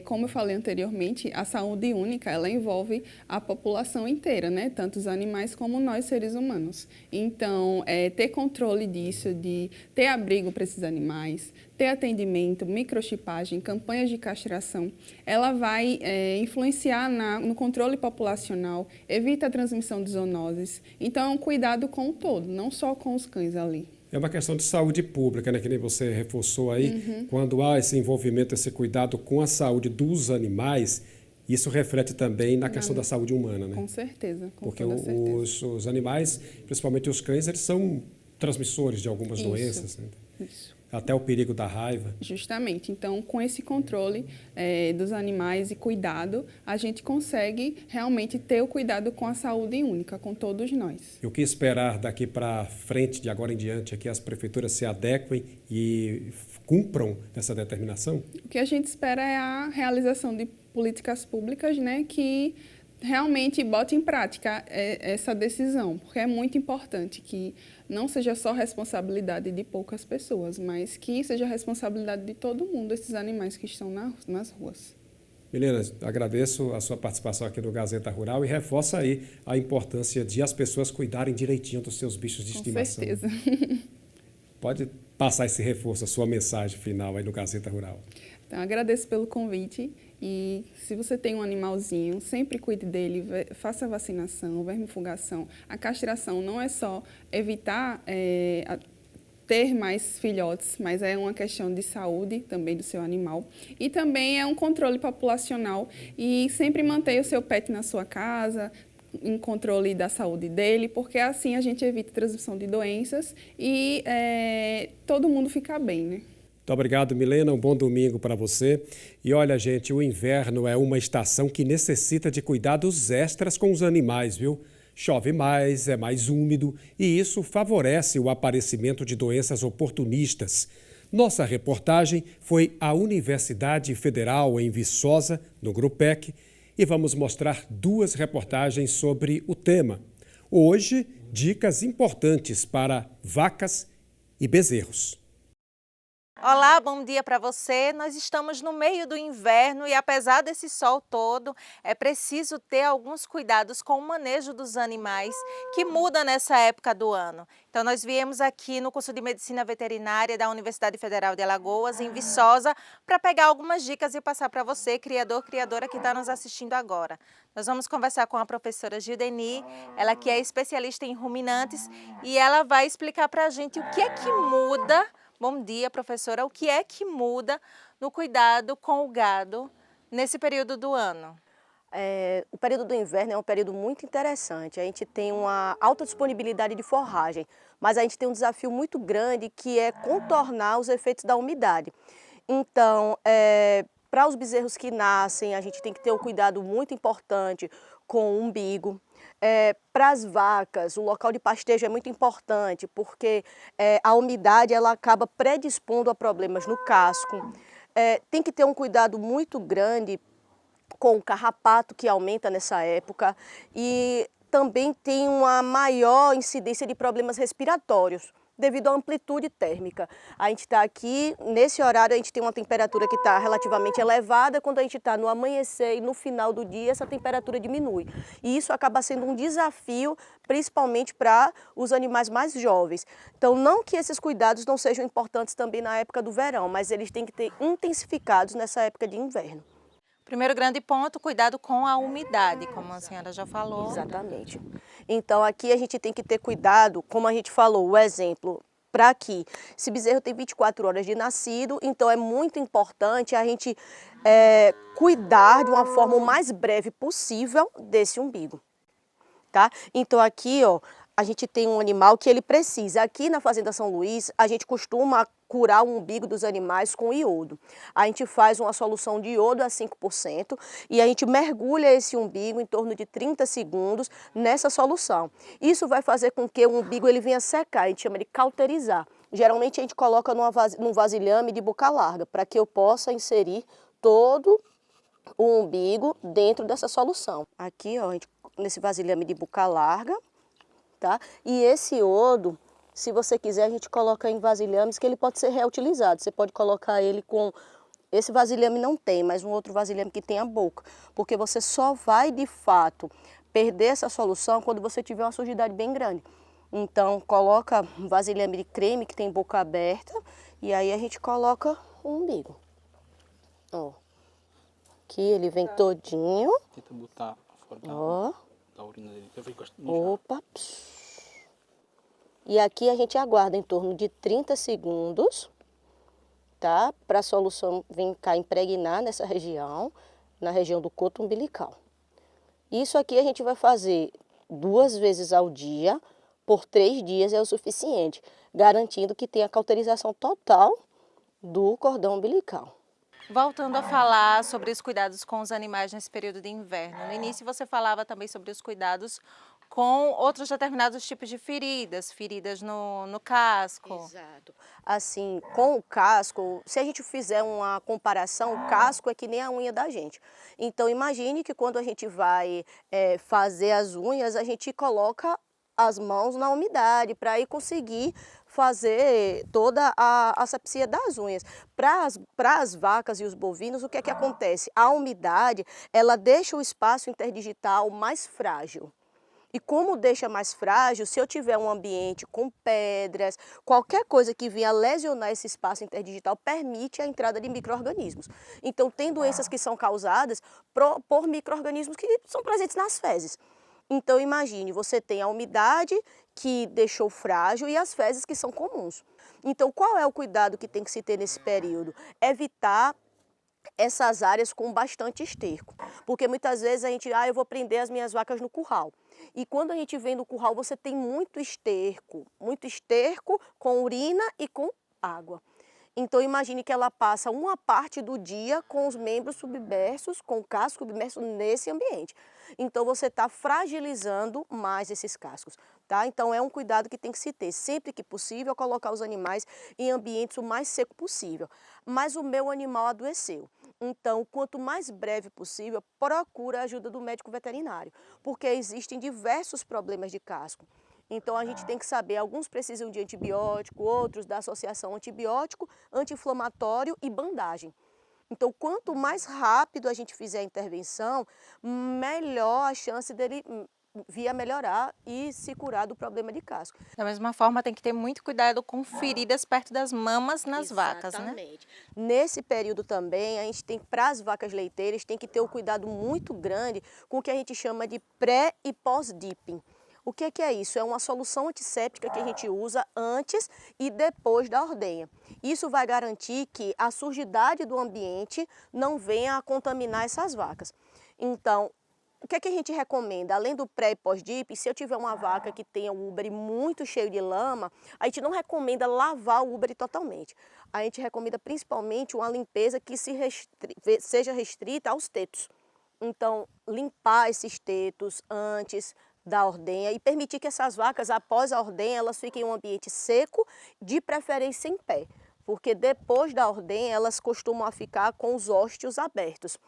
como eu falei anteriormente, a saúde única ela envolve a população inteira, né? Tanto os animais como nós, seres humanos. Então, ter controle disso, de ter abrigo para esses animais, ter atendimento, microchipagem, campanhas de castração, ela vai influenciar no controle populacional, evita a transmissão de zoonoses. Então, é um cuidado com o todo, não só com os cães ali. É uma questão de saúde pública, né? Que nem você reforçou aí. Quando há esse envolvimento, esse cuidado com a saúde dos animais, isso reflete também na questão da saúde humana, né? Com certeza, com Porque toda certeza. os animais, principalmente os cães, eles são transmissores de algumas doenças, né? Isso. Até o perigo da raiva. Justamente. Então, com esse controle dos animais e cuidado, a gente consegue realmente ter o cuidado com a saúde única, com todos nós. E o que esperar daqui para frente, de agora em diante, é que as prefeituras se adequem e cumpram essa determinação? O que a gente espera é a realização de políticas públicas, né, que realmente bote em prática essa decisão, porque é muito importante que não seja só responsabilidade de poucas pessoas, mas que seja responsabilidade de todo mundo, esses animais que estão nas ruas. Milena, agradeço a sua participação aqui no Gazeta Rural e reforça aí a importância de as pessoas cuidarem direitinho dos seus bichos de estimação. Com certeza. Pode passar esse reforço, a sua mensagem final aí no Gazeta Rural. Então, agradeço pelo convite e se você tem um animalzinho, sempre cuide dele, faça a vacinação, vermifugação. A castração não é só evitar ter mais filhotes, mas é uma questão de saúde também do seu animal. E também é um controle populacional e sempre mantenha o seu pet na sua casa, em controle da saúde dele, porque assim a gente evita a transmissão de doenças e todo mundo fica bem, né? Muito obrigado, Milena. Um bom domingo para você. E olha, gente, o inverno é uma estação que necessita de cuidados extras com os animais, viu? Chove mais, é mais úmido e isso favorece o aparecimento de doenças oportunistas. Nossa reportagem foi à Universidade Federal em Viçosa, no Grupec, e vamos mostrar 2 reportagens sobre o tema. Hoje, dicas importantes para vacas e bezerros. Olá, bom dia para você. Nós estamos no meio do inverno e apesar desse sol todo, é preciso ter alguns cuidados com o manejo dos animais que muda nessa época do ano. Então nós viemos aqui no curso de Medicina Veterinária da Universidade Federal de Alagoas, em Viçosa, para pegar algumas dicas e passar para você, criador, criadora que está nos assistindo agora. Nós vamos conversar com a professora Gildeni, ela que é especialista em ruminantes e ela vai explicar para a gente o que é que muda. Bom dia, professora. O que é que muda no cuidado com o gado nesse período do ano? O período do inverno é um período muito interessante. A gente tem uma alta disponibilidade de forragem, mas a gente tem um desafio muito grande que é contornar os efeitos da umidade. Então, Para os bezerros que nascem, a gente tem que ter um cuidado muito importante com o umbigo. Para as vacas, o local de pastejo é muito importante, porque a umidade ela acaba predispondo a problemas no casco. Tem que ter um cuidado muito grande com o carrapato, que aumenta nessa época, e também tem uma maior incidência de problemas respiratórios, devido à amplitude térmica. A gente está aqui, nesse horário a gente tem uma temperatura que está relativamente elevada, quando a gente está no amanhecer e no final do dia essa temperatura diminui. E isso acaba sendo um desafio, principalmente para os animais mais jovens. Então não que esses cuidados não sejam importantes também na época do verão, mas eles têm que ter intensificados nessa época de inverno. Primeiro grande ponto, cuidado com a umidade, como a senhora já falou. Exatamente. Então aqui a gente tem que ter cuidado, como a gente falou, o exemplo, para aqui. Esse bezerro tem 24 horas de nascido, então é muito importante a gente cuidar de uma forma o mais breve possível desse umbigo. Tá? Então aqui, ó, a gente tem um animal que ele precisa. Aqui na Fazenda São Luís, a gente costuma curar o umbigo dos animais com iodo. A gente faz uma solução de iodo a 5% e a gente mergulha esse umbigo em torno de 30 segundos nessa solução. Isso vai fazer com que o umbigo ele venha secar, a gente chama de cauterizar. Geralmente a gente coloca num vasilhame de boca larga, para que eu possa inserir todo o umbigo dentro dessa solução. Aqui, ó, nesse vasilhame de boca larga, tá? E esse iodo, se você quiser, a gente coloca em vasilhames que ele pode ser reutilizado. Você pode colocar ele com... Esse vasilhame não tem, mas um outro vasilhame que tem a boca. Porque você só vai, de fato, perder essa solução quando você tiver uma sujidade bem grande. Então, coloca um vasilhame de creme que tem boca aberta e aí a gente coloca o umbigo. Ó. Aqui ele vem todinho. Tenta botar fora da urina dele. Opa. E aqui a gente aguarda em torno de 30 segundos, tá? Para a solução vir cá impregnar nessa região, na região do coto umbilical. Isso aqui a gente vai fazer 2 vezes ao dia, por 3 dias é o suficiente, garantindo que tenha cauterização total do cordão umbilical. Voltando a falar sobre os cuidados com os animais nesse período de inverno. No início você falava também sobre os cuidados com outros determinados tipos de feridas no casco. Exato. Assim, com o casco, se a gente fizer uma comparação, o casco é que nem a unha da gente. Então imagine que quando a gente vai fazer as unhas, a gente coloca as mãos na umidade para aí conseguir fazer toda a asepsia das unhas. Para as vacas e os bovinos, o que é que acontece? A umidade, ela deixa o espaço interdigital mais frágil. E como deixa mais frágil, se eu tiver um ambiente com pedras, qualquer coisa que venha lesionar esse espaço interdigital permite a entrada de micro-organismos. Então tem doenças que são causadas por micro-organismos que são presentes nas fezes. Então imagine, você tem a umidade que deixou frágil e as fezes que são comuns. Então qual é o cuidado que tem que se ter nesse período? Evitar essas áreas com bastante esterco. Porque muitas vezes a gente, eu vou prender as minhas vacas no curral. E quando a gente vem no curral, você tem muito esterco com urina e com água. Então imagine que ela passa uma parte do dia com os membros submersos, com o casco submerso nesse ambiente. Então você está fragilizando mais esses cascos, tá? Então é um cuidado que tem que se ter. Sempre que possível, colocar os animais em ambientes o mais seco possível. Mas o meu animal adoeceu. Então, quanto mais breve possível, procura a ajuda do médico veterinário, porque existem diversos problemas de casco. Então a gente tem que saber, alguns precisam de antibiótico, outros da associação antibiótico, anti-inflamatório e bandagem. Então quanto mais rápido a gente fizer a intervenção, melhor a chance dele vir a melhorar e se curar do problema de casco. Da mesma forma, tem que ter muito cuidado com feridas perto das mamas nas vacas, né? Nesse período também, a gente tem, para as vacas leiteiras, tem que ter um cuidado muito grande com o que a gente chama de pré e pós-dipping. O que é isso? É uma solução antisséptica que a gente usa antes e depois da ordenha. Isso vai garantir que a sujidade do ambiente não venha a contaminar essas vacas. Então, o que é que a gente recomenda? Além do pré e pós-dip, se eu tiver uma vaca que tenha o úbere muito cheio de lama, a gente não recomenda lavar o úbere totalmente. A gente recomenda principalmente uma limpeza que seja restrita aos tetos. Então, limpar esses tetos antes da ordenha e permitir que essas vacas, após a ordenha, elas fiquem em um ambiente seco, de preferência em pé. Porque depois da ordenha, elas costumam ficar com os ósteos abertos.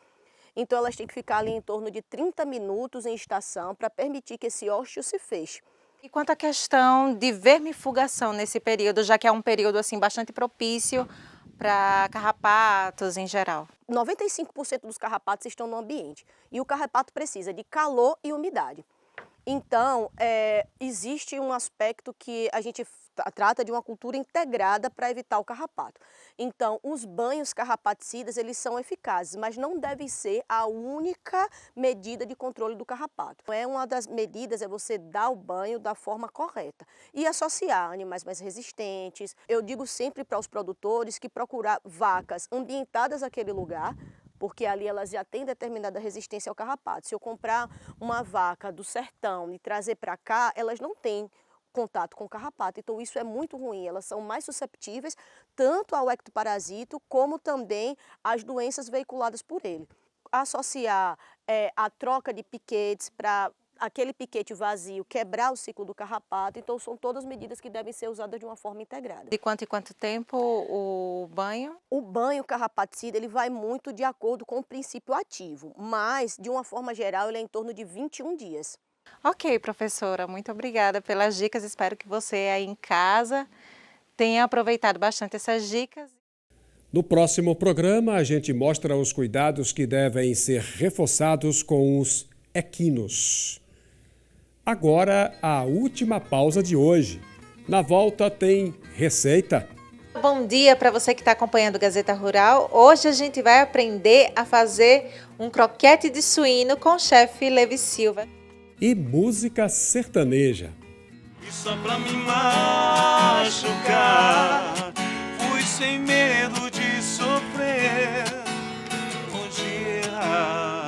Então, elas têm que ficar ali em torno de 30 minutos em estação para permitir que esse ósteo se feche. E quanto à questão de vermifugação nesse período, já que é um período assim bastante propício para carrapatos em geral? 95% dos carrapatos estão no ambiente e o carrapato precisa de calor e umidade. Então, existe um aspecto que a gente trata de uma cultura integrada para evitar o carrapato. Então, os banhos carrapaticidas, eles são eficazes, mas não devem ser a única medida de controle do carrapato. Uma das medidas é você dar o banho da forma correta e associar animais mais resistentes. Eu digo sempre para os produtores que procurar vacas ambientadas àquele lugar, porque ali elas já têm determinada resistência ao carrapato. Se eu comprar uma vaca do sertão e trazer para cá, elas não têm contato com o carrapato. Então isso é muito ruim, elas são mais susceptíveis tanto ao ectoparasito como também às doenças veiculadas por ele. Associar a troca de piquetes para aquele piquete vazio, quebrar o ciclo do carrapato, então são todas medidas que devem ser usadas de uma forma integrada. De quanto em quanto tempo o banho? O banho carrapaticida ele vai muito de acordo com o princípio ativo, mas de uma forma geral ele é em torno de 21 dias. Ok, professora, muito obrigada pelas dicas, espero que você aí em casa tenha aproveitado bastante essas dicas. No próximo programa, a gente mostra os cuidados que devem ser reforçados com os equinos. Agora, a última pausa de hoje. Na volta tem receita. Bom dia para você que está acompanhando o Gazeta Rural. Hoje a gente vai aprender a fazer um croquete de suíno com o chefe Levi Silva. E música sertaneja. E só pra me machucar, fui sem medo de sofrer, onde errar.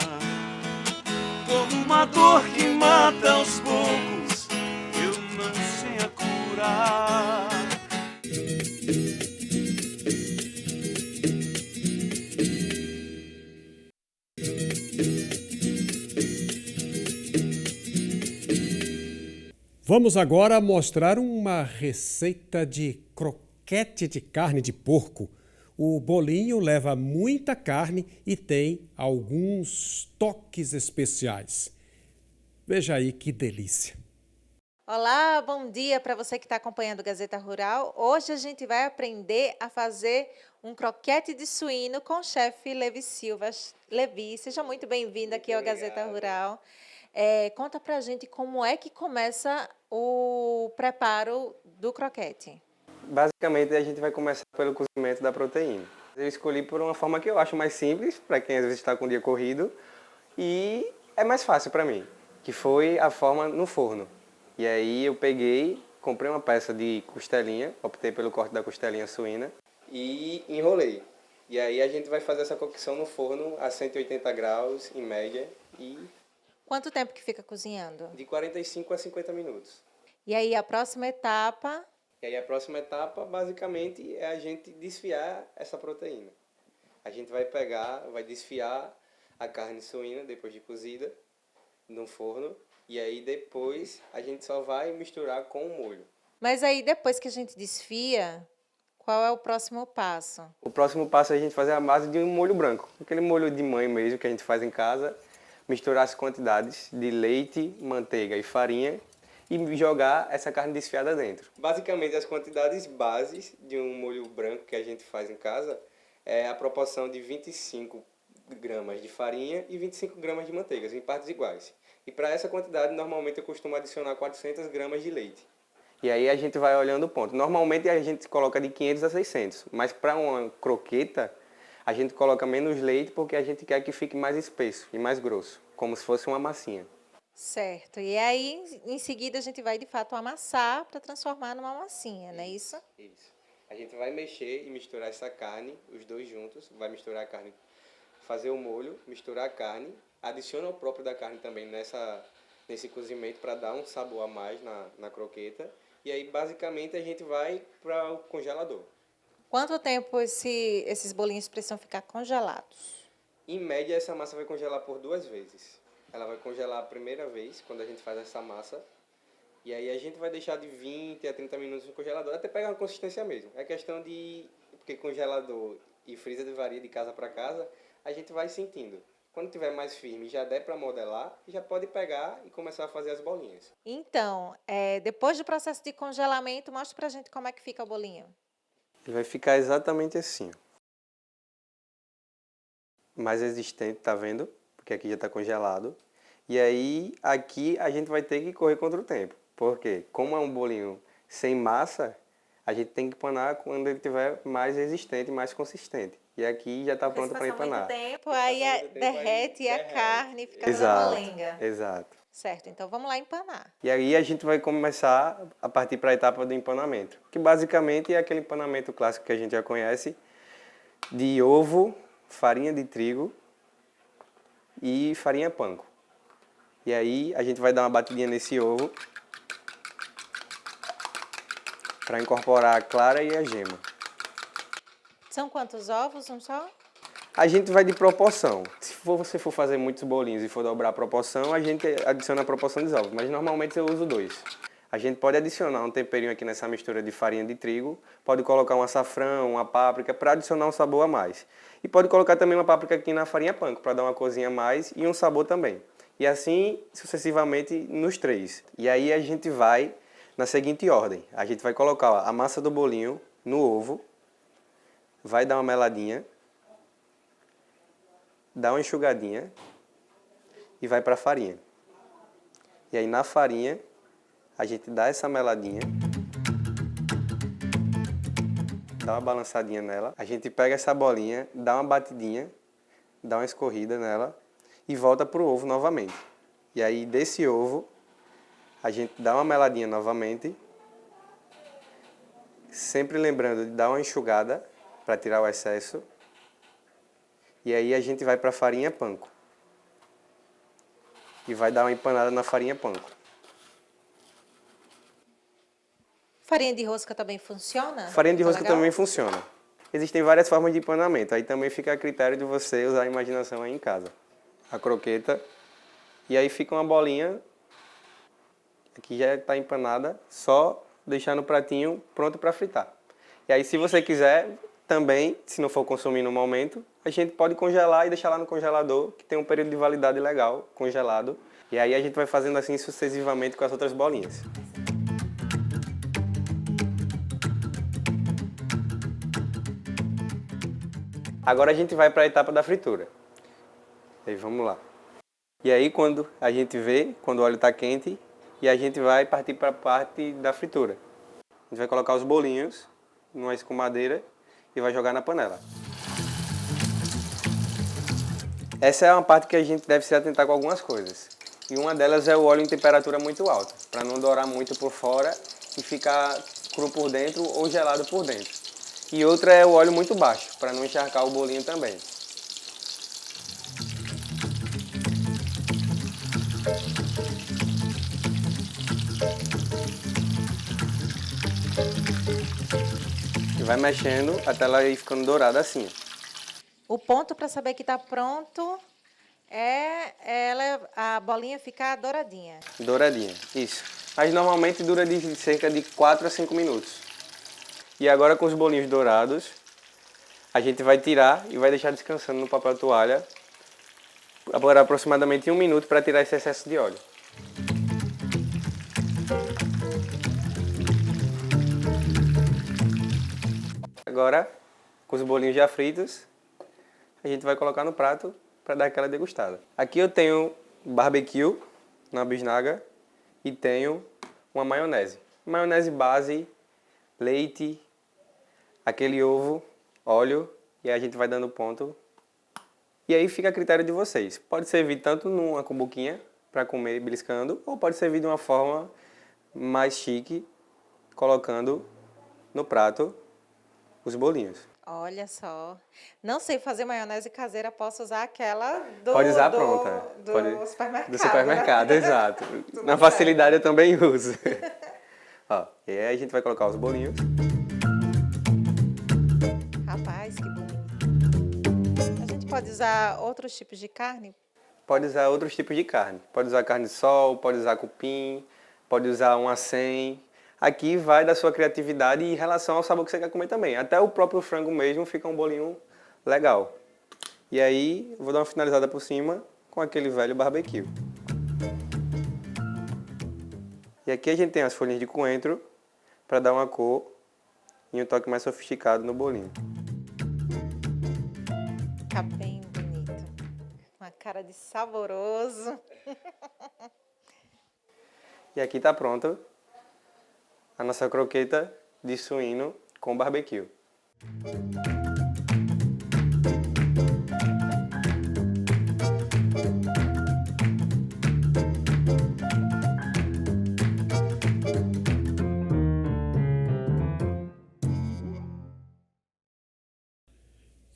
Como uma dor que mata aos poucos, eu não sei a curar. Vamos agora mostrar uma receita de croquete de carne de porco. O bolinho leva muita carne e tem alguns toques especiais. Veja aí que delícia. Olá, bom dia para você que está acompanhando o Gazeta Rural. Hoje a gente vai aprender a fazer um croquete de suíno com o chefe Levi Silva. Levi, seja muito bem-vindo aqui ao Gazeta Rural. Conta pra gente como é que começa o preparo do croquete. Basicamente, a gente vai começar pelo cozimento da proteína. Eu escolhi por uma forma que eu acho mais simples, para quem às vezes está com o dia corrido, e é mais fácil para mim, que foi a forma no forno. E aí eu comprei uma peça de costelinha, optei pelo corte da costelinha suína, e enrolei. E aí a gente vai fazer essa cocção no forno a 180 graus, em média, e... Quanto tempo que fica cozinhando? De 45 a 50 minutos. E aí a próxima etapa? E aí a próxima etapa, basicamente, é a gente desfiar essa proteína. A gente vai desfiar a carne suína, depois de cozida, no forno. E aí depois a gente só vai misturar com o molho. Mas aí depois que a gente desfia, qual é o próximo passo? O próximo passo é a gente fazer a base de um molho branco. Aquele molho de mãe mesmo que a gente faz em casa. Misturar as quantidades de leite, manteiga e farinha e jogar essa carne desfiada dentro. Basicamente, as quantidades bases de um molho branco que a gente faz em casa é a proporção de 25 gramas de farinha e 25 gramas de manteiga, em partes iguais. E para essa quantidade, normalmente eu costumo adicionar 400 gramas de leite. E aí a gente vai olhando o ponto. Normalmente a gente coloca de 500 a 600, mas para uma croqueta, a gente coloca menos leite porque a gente quer que fique mais espesso e mais grosso, como se fosse uma massinha. Certo. E aí, em seguida, a gente vai, de fato, amassar para transformar numa massinha, não é isso? Isso. A gente vai mexer e misturar essa carne, os dois juntos. Vai misturar a carne, fazer o molho, misturar a carne. adiciona o próprio da carne também nesse cozimento para dar um sabor a mais na croqueta. E aí, basicamente, a gente vai para o congelador. Quanto tempo esses bolinhos precisam ficar congelados? Em média, essa massa vai congelar por 2 vezes. Ela vai congelar a primeira vez, quando a gente faz essa massa. E aí a gente vai deixar de 20 a 30 minutos no congelador, até pegar uma consistência mesmo. É questão de... Porque congelador e freezer varia de casa para casa, a gente vai sentindo. Quando tiver mais firme, já der para modelar, já pode pegar e começar a fazer as bolinhas. Então, depois do processo de congelamento, mostra pra gente como é que fica o bolinho. Ele vai ficar exatamente assim. Mais resistente, tá vendo? Porque aqui já está congelado. E aí, aqui a gente vai ter que correr contra o tempo. Porque, como é um bolinho sem massa, a gente tem que empanar quando ele estiver mais resistente, mais consistente. E aqui já está pronto para empanar. Muito tempo, aí derrete a carne e fica Exato, molenga. exato. Certo, então vamos lá empanar. E aí a gente vai começar a partir para a etapa do empanamento, que basicamente é aquele empanamento clássico que a gente já conhece, de ovo, farinha de trigo e farinha panko. E aí a gente vai dar uma batidinha nesse ovo para incorporar a clara e a gema. São quantos ovos? Um só? A gente vai de proporção. Se você for fazer muitos bolinhos e for dobrar a proporção, a gente adiciona a proporção dos ovos, mas normalmente eu uso 2. A gente pode adicionar um temperinho aqui nessa mistura de farinha de trigo, pode colocar um açafrão, uma páprica para adicionar um sabor a mais. E pode colocar também uma páprica aqui na farinha panko para dar uma corzinha a mais e um sabor também. E assim sucessivamente nos 3. E aí a gente vai na seguinte ordem. A gente vai colocar a massa do bolinho no ovo, vai dar uma meladinha, dá uma enxugadinha e vai para a farinha. E aí na farinha a gente dá essa meladinha, dá uma balançadinha nela, a gente pega essa bolinha, dá uma batidinha, dá uma escorrida nela e volta para o ovo novamente. E aí desse ovo a gente dá uma meladinha novamente, sempre lembrando de dar uma enxugada para tirar o excesso. E aí a gente vai para a farinha panko. E vai dar uma empanada na farinha panko. Farinha de rosca também funciona? Farinha de Fica rosca legal? também funciona. Existem várias formas de empanamento. Aí também fica a critério de você usar a imaginação aí em casa. A croqueta. E aí fica uma bolinha. Aqui já está empanada. Só deixar no pratinho pronto para fritar. E aí se você quiser também, se não for consumir no momento, a gente pode congelar e deixar lá no congelador, que tem um período de validade legal, congelado. E aí a gente vai fazendo assim sucessivamente com as outras bolinhas. Agora a gente vai para a etapa da fritura. E aí vamos lá. E aí quando a gente vê, quando o óleo está quente, e a gente vai partir para a parte da fritura. A gente vai colocar os bolinhos numa escumadeira e vai jogar na panela. Essa é uma parte que a gente deve se atentar com algumas coisas. E uma delas é o óleo em temperatura muito alta, para não dourar muito por fora e ficar cru por dentro ou gelado por dentro. E outra é o óleo muito baixo, para não encharcar o bolinho também. E vai mexendo até ela ir ficando dourada assim. O ponto para saber que está pronto é a bolinha ficar douradinha. Douradinha, isso. Mas normalmente dura de cerca de 4 a 5 minutos. E agora com os bolinhos dourados, a gente vai tirar e vai deixar descansando no papel toalha por aproximadamente 1 minuto para tirar esse excesso de óleo. Agora, com os bolinhos já fritos, a gente vai colocar no prato para dar aquela degustada. Aqui eu tenho barbecue na bisnaga e tenho uma maionese. Maionese base, leite, aquele ovo, óleo, e aí a gente vai dando ponto. E aí fica a critério de vocês. Pode servir tanto numa cumbuquinha para comer beliscando, ou pode servir de uma forma mais chique, colocando no prato os bolinhos. Olha só. Não sei fazer maionese caseira, posso usar aquela do, Pode usar pronta. do supermercado. Do supermercado, né? exato. Na facilidade eu também uso. Ó, e aí a gente vai colocar os bolinhos. Rapaz, que bonito. A gente pode usar outros tipos de carne? Pode usar outros tipos de carne. Pode usar carne de sol, pode usar cupim, pode usar um acém. Aqui vai da sua criatividade em relação ao sabor que você quer comer também. Até o próprio frango mesmo fica um bolinho legal. E aí, vou dar uma finalizada por cima com aquele velho barbecue. E aqui a gente tem as folhinhas de coentro para dar uma cor e um toque mais sofisticado no bolinho. Fica bem bonito. Uma cara de saboroso. E aqui está pronta a nossa croqueta de suíno com barbecue.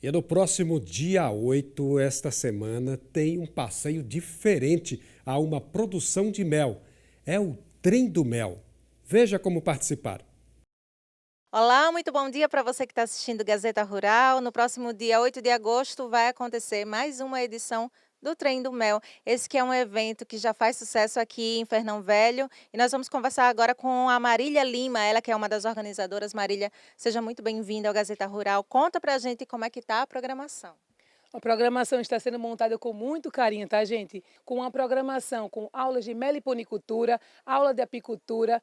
E no próximo dia 8, esta semana, tem um passeio diferente a uma produção de mel. É o Trem do Mel. Veja como participar. Olá, muito bom dia para você que está assistindo Gazeta Rural. No próximo dia 8 de agosto vai acontecer mais uma edição do Trem do Mel. Esse que é um evento que já faz sucesso aqui em Fernão Velho. E nós vamos conversar agora com a Marília Lima, ela que é uma das organizadoras. Marília, seja muito bem-vinda ao Gazeta Rural. Conta pra gente como é que está a programação. A programação está sendo montada com muito carinho, tá, gente? Com uma programação com aulas de meliponicultura, aula de apicultura,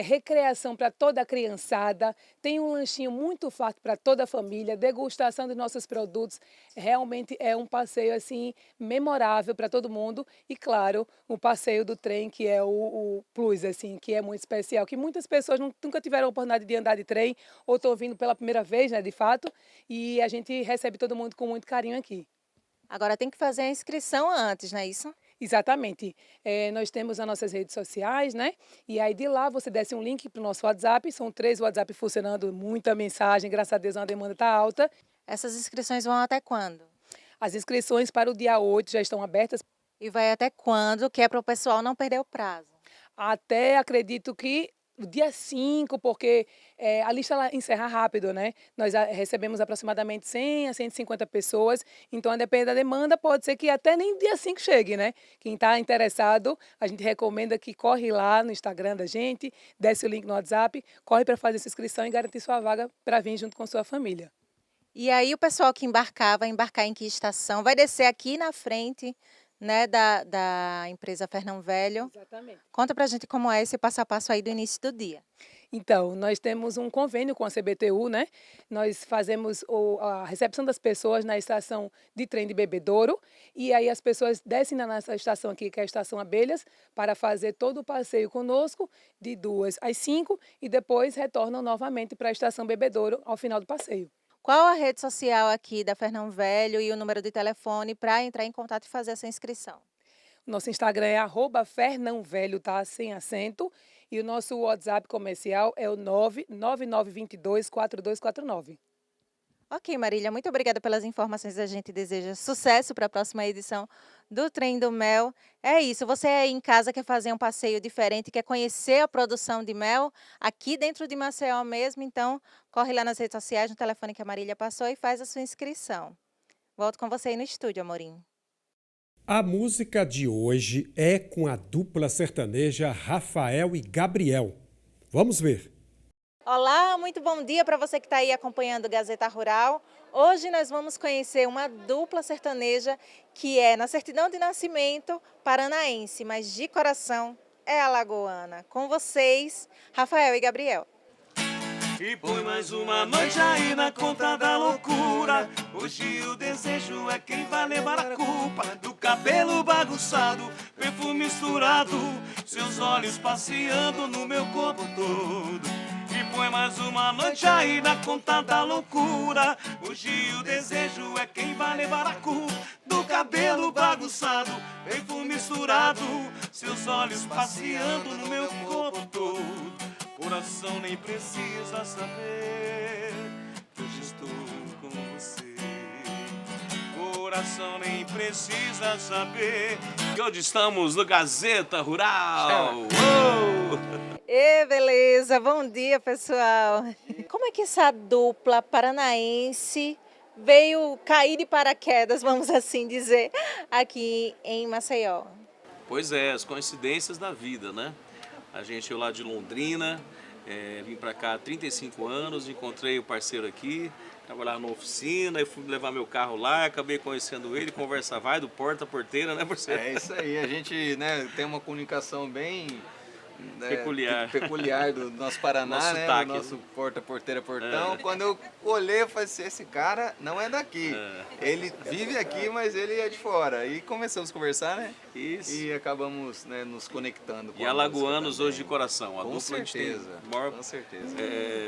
recreação para toda a criançada, tem um lanchinho muito farto para toda a família, degustação de nossos produtos. Realmente é um passeio assim memorável para todo mundo e, claro, o passeio do trem, que é o plus, assim, que é muito especial, que muitas pessoas nunca tiveram a oportunidade de andar de trem ou estão vindo pela primeira vez, né, de fato, e a gente recebe todo mundo com muito carinho aqui. Agora tem que fazer a inscrição antes, não é isso? Exatamente. Nós temos as nossas redes sociais, né? E aí de lá você desce um link para o nosso WhatsApp. São 3 WhatsApp funcionando, muita mensagem, graças a Deus a demanda está alta. Essas inscrições vão até quando? As inscrições para o dia 8 já estão abertas. E vai até quando? Que é para o pessoal não perder o prazo. Até, acredito que o dia 5, porque a lista ela encerra rápido, né? Nós recebemos aproximadamente 100 a 150 pessoas, então, a depender da demanda, pode ser que até nem dia 5 chegue, né? Quem está interessado, a gente recomenda que corre lá no Instagram da gente, desce o link no WhatsApp, corre para fazer essa inscrição e garantir sua vaga para vir junto com sua família. E aí o pessoal que embarcar, vai embarcar em que estação? Vai descer aqui na frente, né, da empresa Fernão Velho. Exatamente. Conta pra gente como é esse passo a passo aí do início do dia. Então, nós temos um convênio com a CBTU, né? Nós fazemos a recepção das pessoas na estação de trem de Bebedouro e aí as pessoas descem na nossa estação aqui, que é a Estação Abelhas, para fazer todo o passeio conosco de 2 às 5 e depois retornam novamente para a Estação Bebedouro ao final do passeio. Qual a rede social aqui da Fernão Velho e o número de telefone para entrar em contato e fazer essa inscrição? Nosso Instagram é @fernãovelho, tá? Sem acento. E o nosso WhatsApp comercial é o 999224249. Ok, Marília, muito obrigada pelas informações. A gente deseja sucesso para a próxima edição do Trem do Mel. É isso, você aí em casa quer fazer um passeio diferente, quer conhecer a produção de mel aqui dentro de Maceió mesmo, então corre lá nas redes sociais, no telefone que a Marília passou e faz a sua inscrição. Volto com você aí no estúdio, Amorim. A música de hoje é com a dupla sertaneja Rafael e Gabriel. Vamos ver. Olá, muito bom dia para você que está aí acompanhando Gazeta Rural. Hoje nós vamos conhecer uma dupla sertaneja que é, na certidão de nascimento, paranaense, mas de coração é alagoana. Com vocês, Rafael e Gabriel. E põe mais uma noite aí na conta da loucura. Hoje o desejo é quem vai levar a culpa do cabelo bagunçado, perfume misturado, seus olhos passeando no meu corpo todo. E põe mais uma noite aí na conta da loucura. Hoje o desejo é quem vai levar a culpa do cabelo bagunçado, perfume misturado, seus olhos passeando no meu corpo todo. Coração nem precisa saber que hoje estou coração nem precisa saber que hoje estamos no Gazeta Rural. Ê, beleza! Bom dia, pessoal! Como é que essa dupla paranaense veio cair de paraquedas, vamos assim dizer, aqui em Maceió? Pois é, as coincidências da vida, né? A gente, eu lá de Londrina, vim para cá há 35 anos, encontrei o parceiro aqui, trabalhava na oficina, eu fui levar meu carro lá, acabei conhecendo ele, conversa vai do porta a porteira, né, parceiro? É isso aí, a gente, né, tem uma comunicação bem peculiar do nosso Paraná, nosso né? sotaque, O nosso né? porta, porteira, portão. Quando eu olhei, eu falei assim, esse cara não é daqui. Ele vive aqui, mas ele é de fora. E começamos a conversar, né? Isso. E acabamos, né, nos conectando com E alagoanos hoje de coração. A Com dupla certeza, a gente tem o maior com certeza.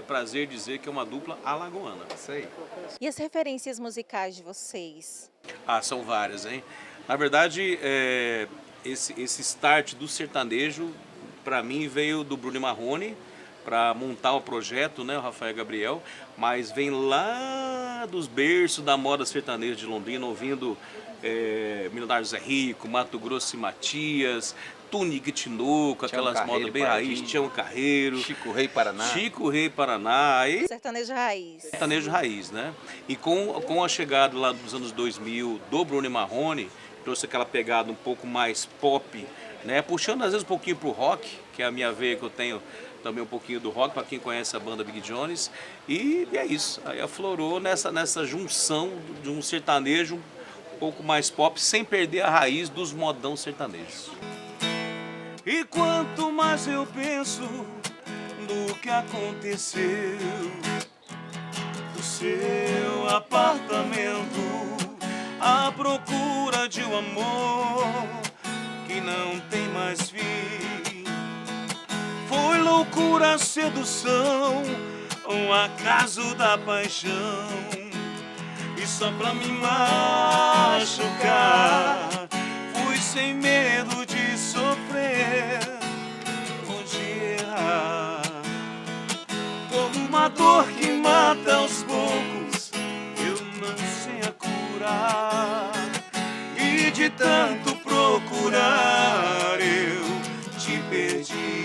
prazer dizer que é uma dupla alagoana. Isso aí. E as referências musicais de vocês? Ah, são várias, hein? Na verdade, esse start do sertanejo, para mim, veio do Bruno Marrone, para montar o projeto, né, o Rafael Gabriel, mas vem lá dos berços da moda sertaneja de Londrina, ouvindo Milionário Zé Rico, Mato Grosso e Matias, Tunique Tinoco, aquelas modas bem raiz, Tião Carreiro, Chico Rei Paraná. Chico Rei Paraná. E sertanejo raiz. Sertanejo raiz, né? E com a chegada lá dos anos 2000 do Bruno Marrone, trouxe aquela pegada um pouco mais pop, né? Puxando às vezes um pouquinho pro rock, que é a minha veia que eu tenho também um pouquinho do rock, para quem conhece a banda Big Jones. E é isso, aí aflorou nessa junção de um sertanejo um pouco mais pop, sem perder a raiz dos modão sertanejos. E quanto mais eu penso no que aconteceu, do seu apartamento, à procura de um amor que não tem mais fim. Foi loucura, sedução, um acaso da paixão, e só pra me machucar fui sem medo de sofrer ou de errar. Como uma dor que mata aos poucos, eu não sei a curar, e de tanto procurar eu te perdi.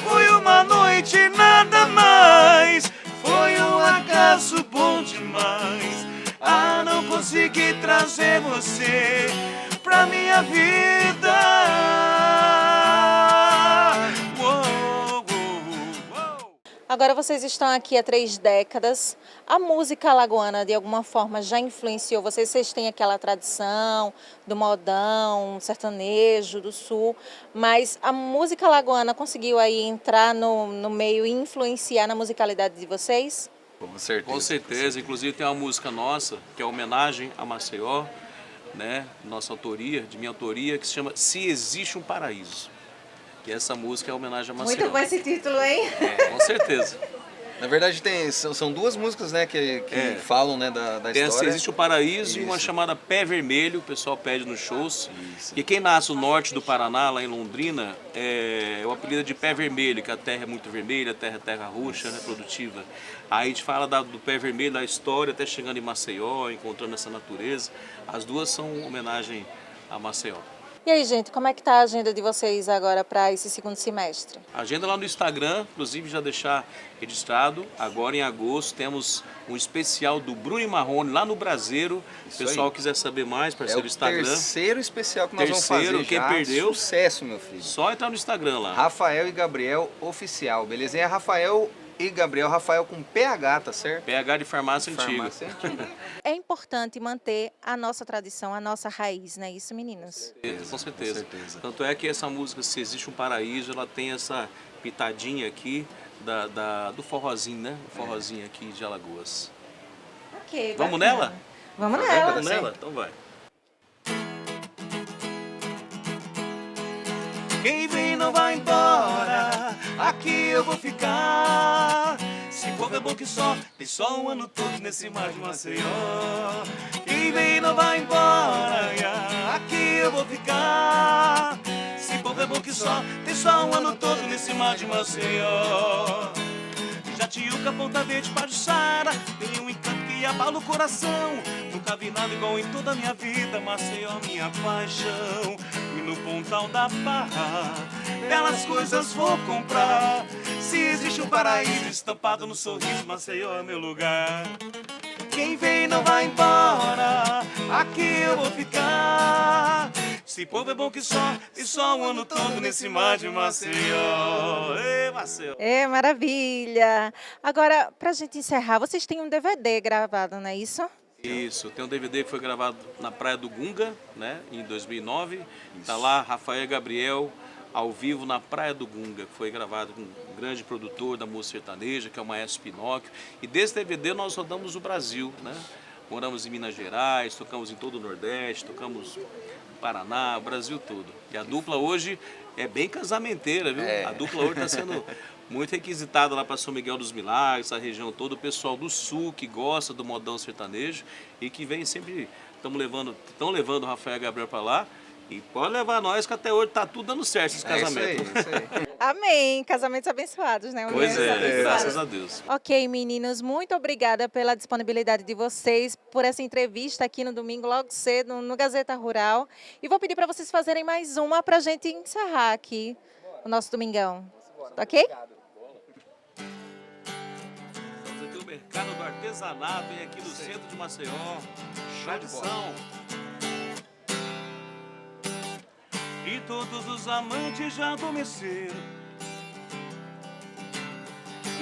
Foi uma noite nada mais, foi um acaso bom demais. Ah, não consegui trazer você pra minha vida. Agora vocês estão aqui há 3 décadas. A música alagoana, de alguma forma, já influenciou vocês? Vocês têm aquela tradição do modão, sertanejo, do sul, mas a música alagoana conseguiu aí entrar no meio e influenciar na musicalidade de vocês? Com certeza. Com certeza. Inclusive tem uma música nossa, que é homenagem a Maceió, né? Nossa autoria, de minha autoria, que se chama Se Existe um Paraíso. E essa música é homenagem a Maceió. Muito bom esse título, hein? Com certeza. Na verdade, são 2 músicas, né, que falam, né, da história. Existe o Paraíso e uma chamada Pé Vermelho, o pessoal pede nos shows. E quem nasce no norte do Paraná, lá em Londrina, é o apelido de Pé Vermelho, que a terra é muito vermelha, a terra é terra roxa, né, produtiva. Aí a gente fala do Pé Vermelho, da história, até chegando em Maceió, encontrando essa natureza. As duas são homenagem a Maceió. E aí, gente, como é que tá a agenda de vocês agora para esse segundo semestre? Agenda lá no Instagram, inclusive já deixar registrado. Agora em agosto temos um especial do Bruno Marrone lá no Braseiro. Se o pessoal quiser saber mais, parceiro do Instagram. É o terceiro especial que nós vamos fazer. Quem já. perdeu. Sucesso, meu filho. Só entrar no Instagram lá. Rafael e Gabriel Oficial, beleza? É Rafael e Gabriel, Rafael com PH, tá certo? PH de farmácia antiga. É importante manter a nossa tradição, a nossa raiz, não é isso, meninos? Com certeza. Tanto é que essa música, Se Existe um Paraíso, ela tem essa pitadinha aqui do forrozinho, né? O forrozinho aqui de Alagoas. Ok, vamos bacana. nela? Vamos nela. Vamos nela? Então vai. Quem vem não vai embora, aqui eu vou ficar. Se for é bom que só, tem só um ano todo nesse mar de Maceió. Quem vem não vai embora, aqui eu vou ficar. Se for é bom que só, tem só um ano todo nesse mar de Maceió. Jatiuca, Ponta Verde, Pajuçara, tem um encanto que abala o coração. No nunca vi nada igual em toda a minha vida. Maceió, minha paixão. E no Pontal da Barra, belas coisas vou comprar. Se existe um paraíso estampado no sorriso, Maceió é meu lugar. Quem vem não vai embora, aqui eu vou ficar. Esse povo é bom que só, e só o ano todo nesse mar de Maceió. Ei, Maceió. É, maravilha. Agora, pra gente encerrar, vocês têm um DVD gravado, não é isso? Isso, tem um DVD que foi gravado na Praia do Gunga, né, em 2009. Está lá Rafael Gabriel, ao vivo na Praia do Gunga, que foi gravado com um grande produtor da música sertaneja, que é o Maestro Pinóquio. E desse DVD nós rodamos o Brasil, né? Moramos em Minas Gerais, tocamos em todo o Nordeste, tocamos no Paraná, o Brasil todo. E a dupla hoje é bem casamenteira, viu? A dupla hoje está sendo muito requisitada lá para São Miguel dos Milagres, essa região toda, o pessoal do Sul que gosta do modão sertanejo e que vem sempre, estão levando o Rafael Gabriel para lá. E pode levar nós, que até hoje tá tudo dando certo esses casamentos. Isso aí. Amém. Casamentos abençoados, né? Pois é, graças a Deus. Ok, meninos, muito obrigada pela disponibilidade de vocês, por essa entrevista aqui no domingo, logo cedo, no Gazeta Rural. E vou pedir para vocês fazerem mais uma para a gente encerrar aqui o nosso domingão. Ok? Estamos aqui no Mercado do Artesanato, vem aqui no centro de Maceió. Tradição. E todos os amantes já adormeceram.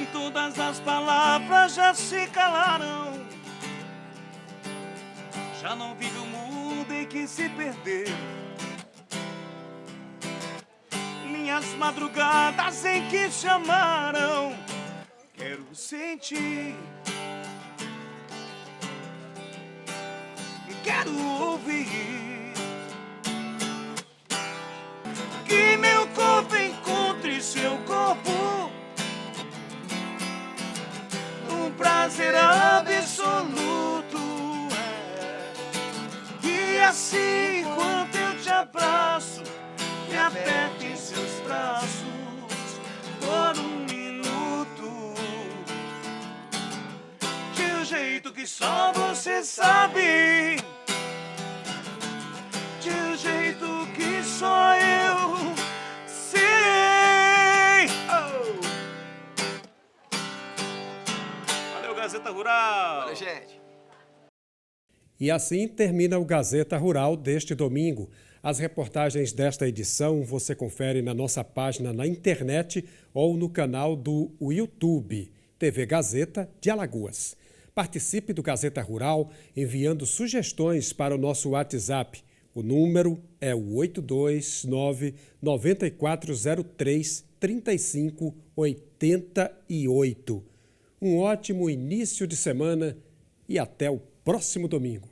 E todas as palavras já se calaram. Já não vive o mundo em que se perderam. Minhas madrugadas em que chamaram. Quero sentir. Quero ouvir. Que meu corpo encontre seu corpo. Um prazer absoluto. E assim, enquanto eu te abraço, me aperte em seus braços por um minuto. De um jeito que só você sabe. De um jeito que só eu sei. Oh. Valeu, Gazeta Rural. Valeu, gente. E assim termina o Gazeta Rural deste domingo. As reportagens desta edição você confere na nossa página na internet ou no canal do YouTube, TV Gazeta de Alagoas. Participe do Gazeta Rural enviando sugestões para o nosso WhatsApp. O número é o 829-9403-3588. Um ótimo início de semana e até o próximo domingo.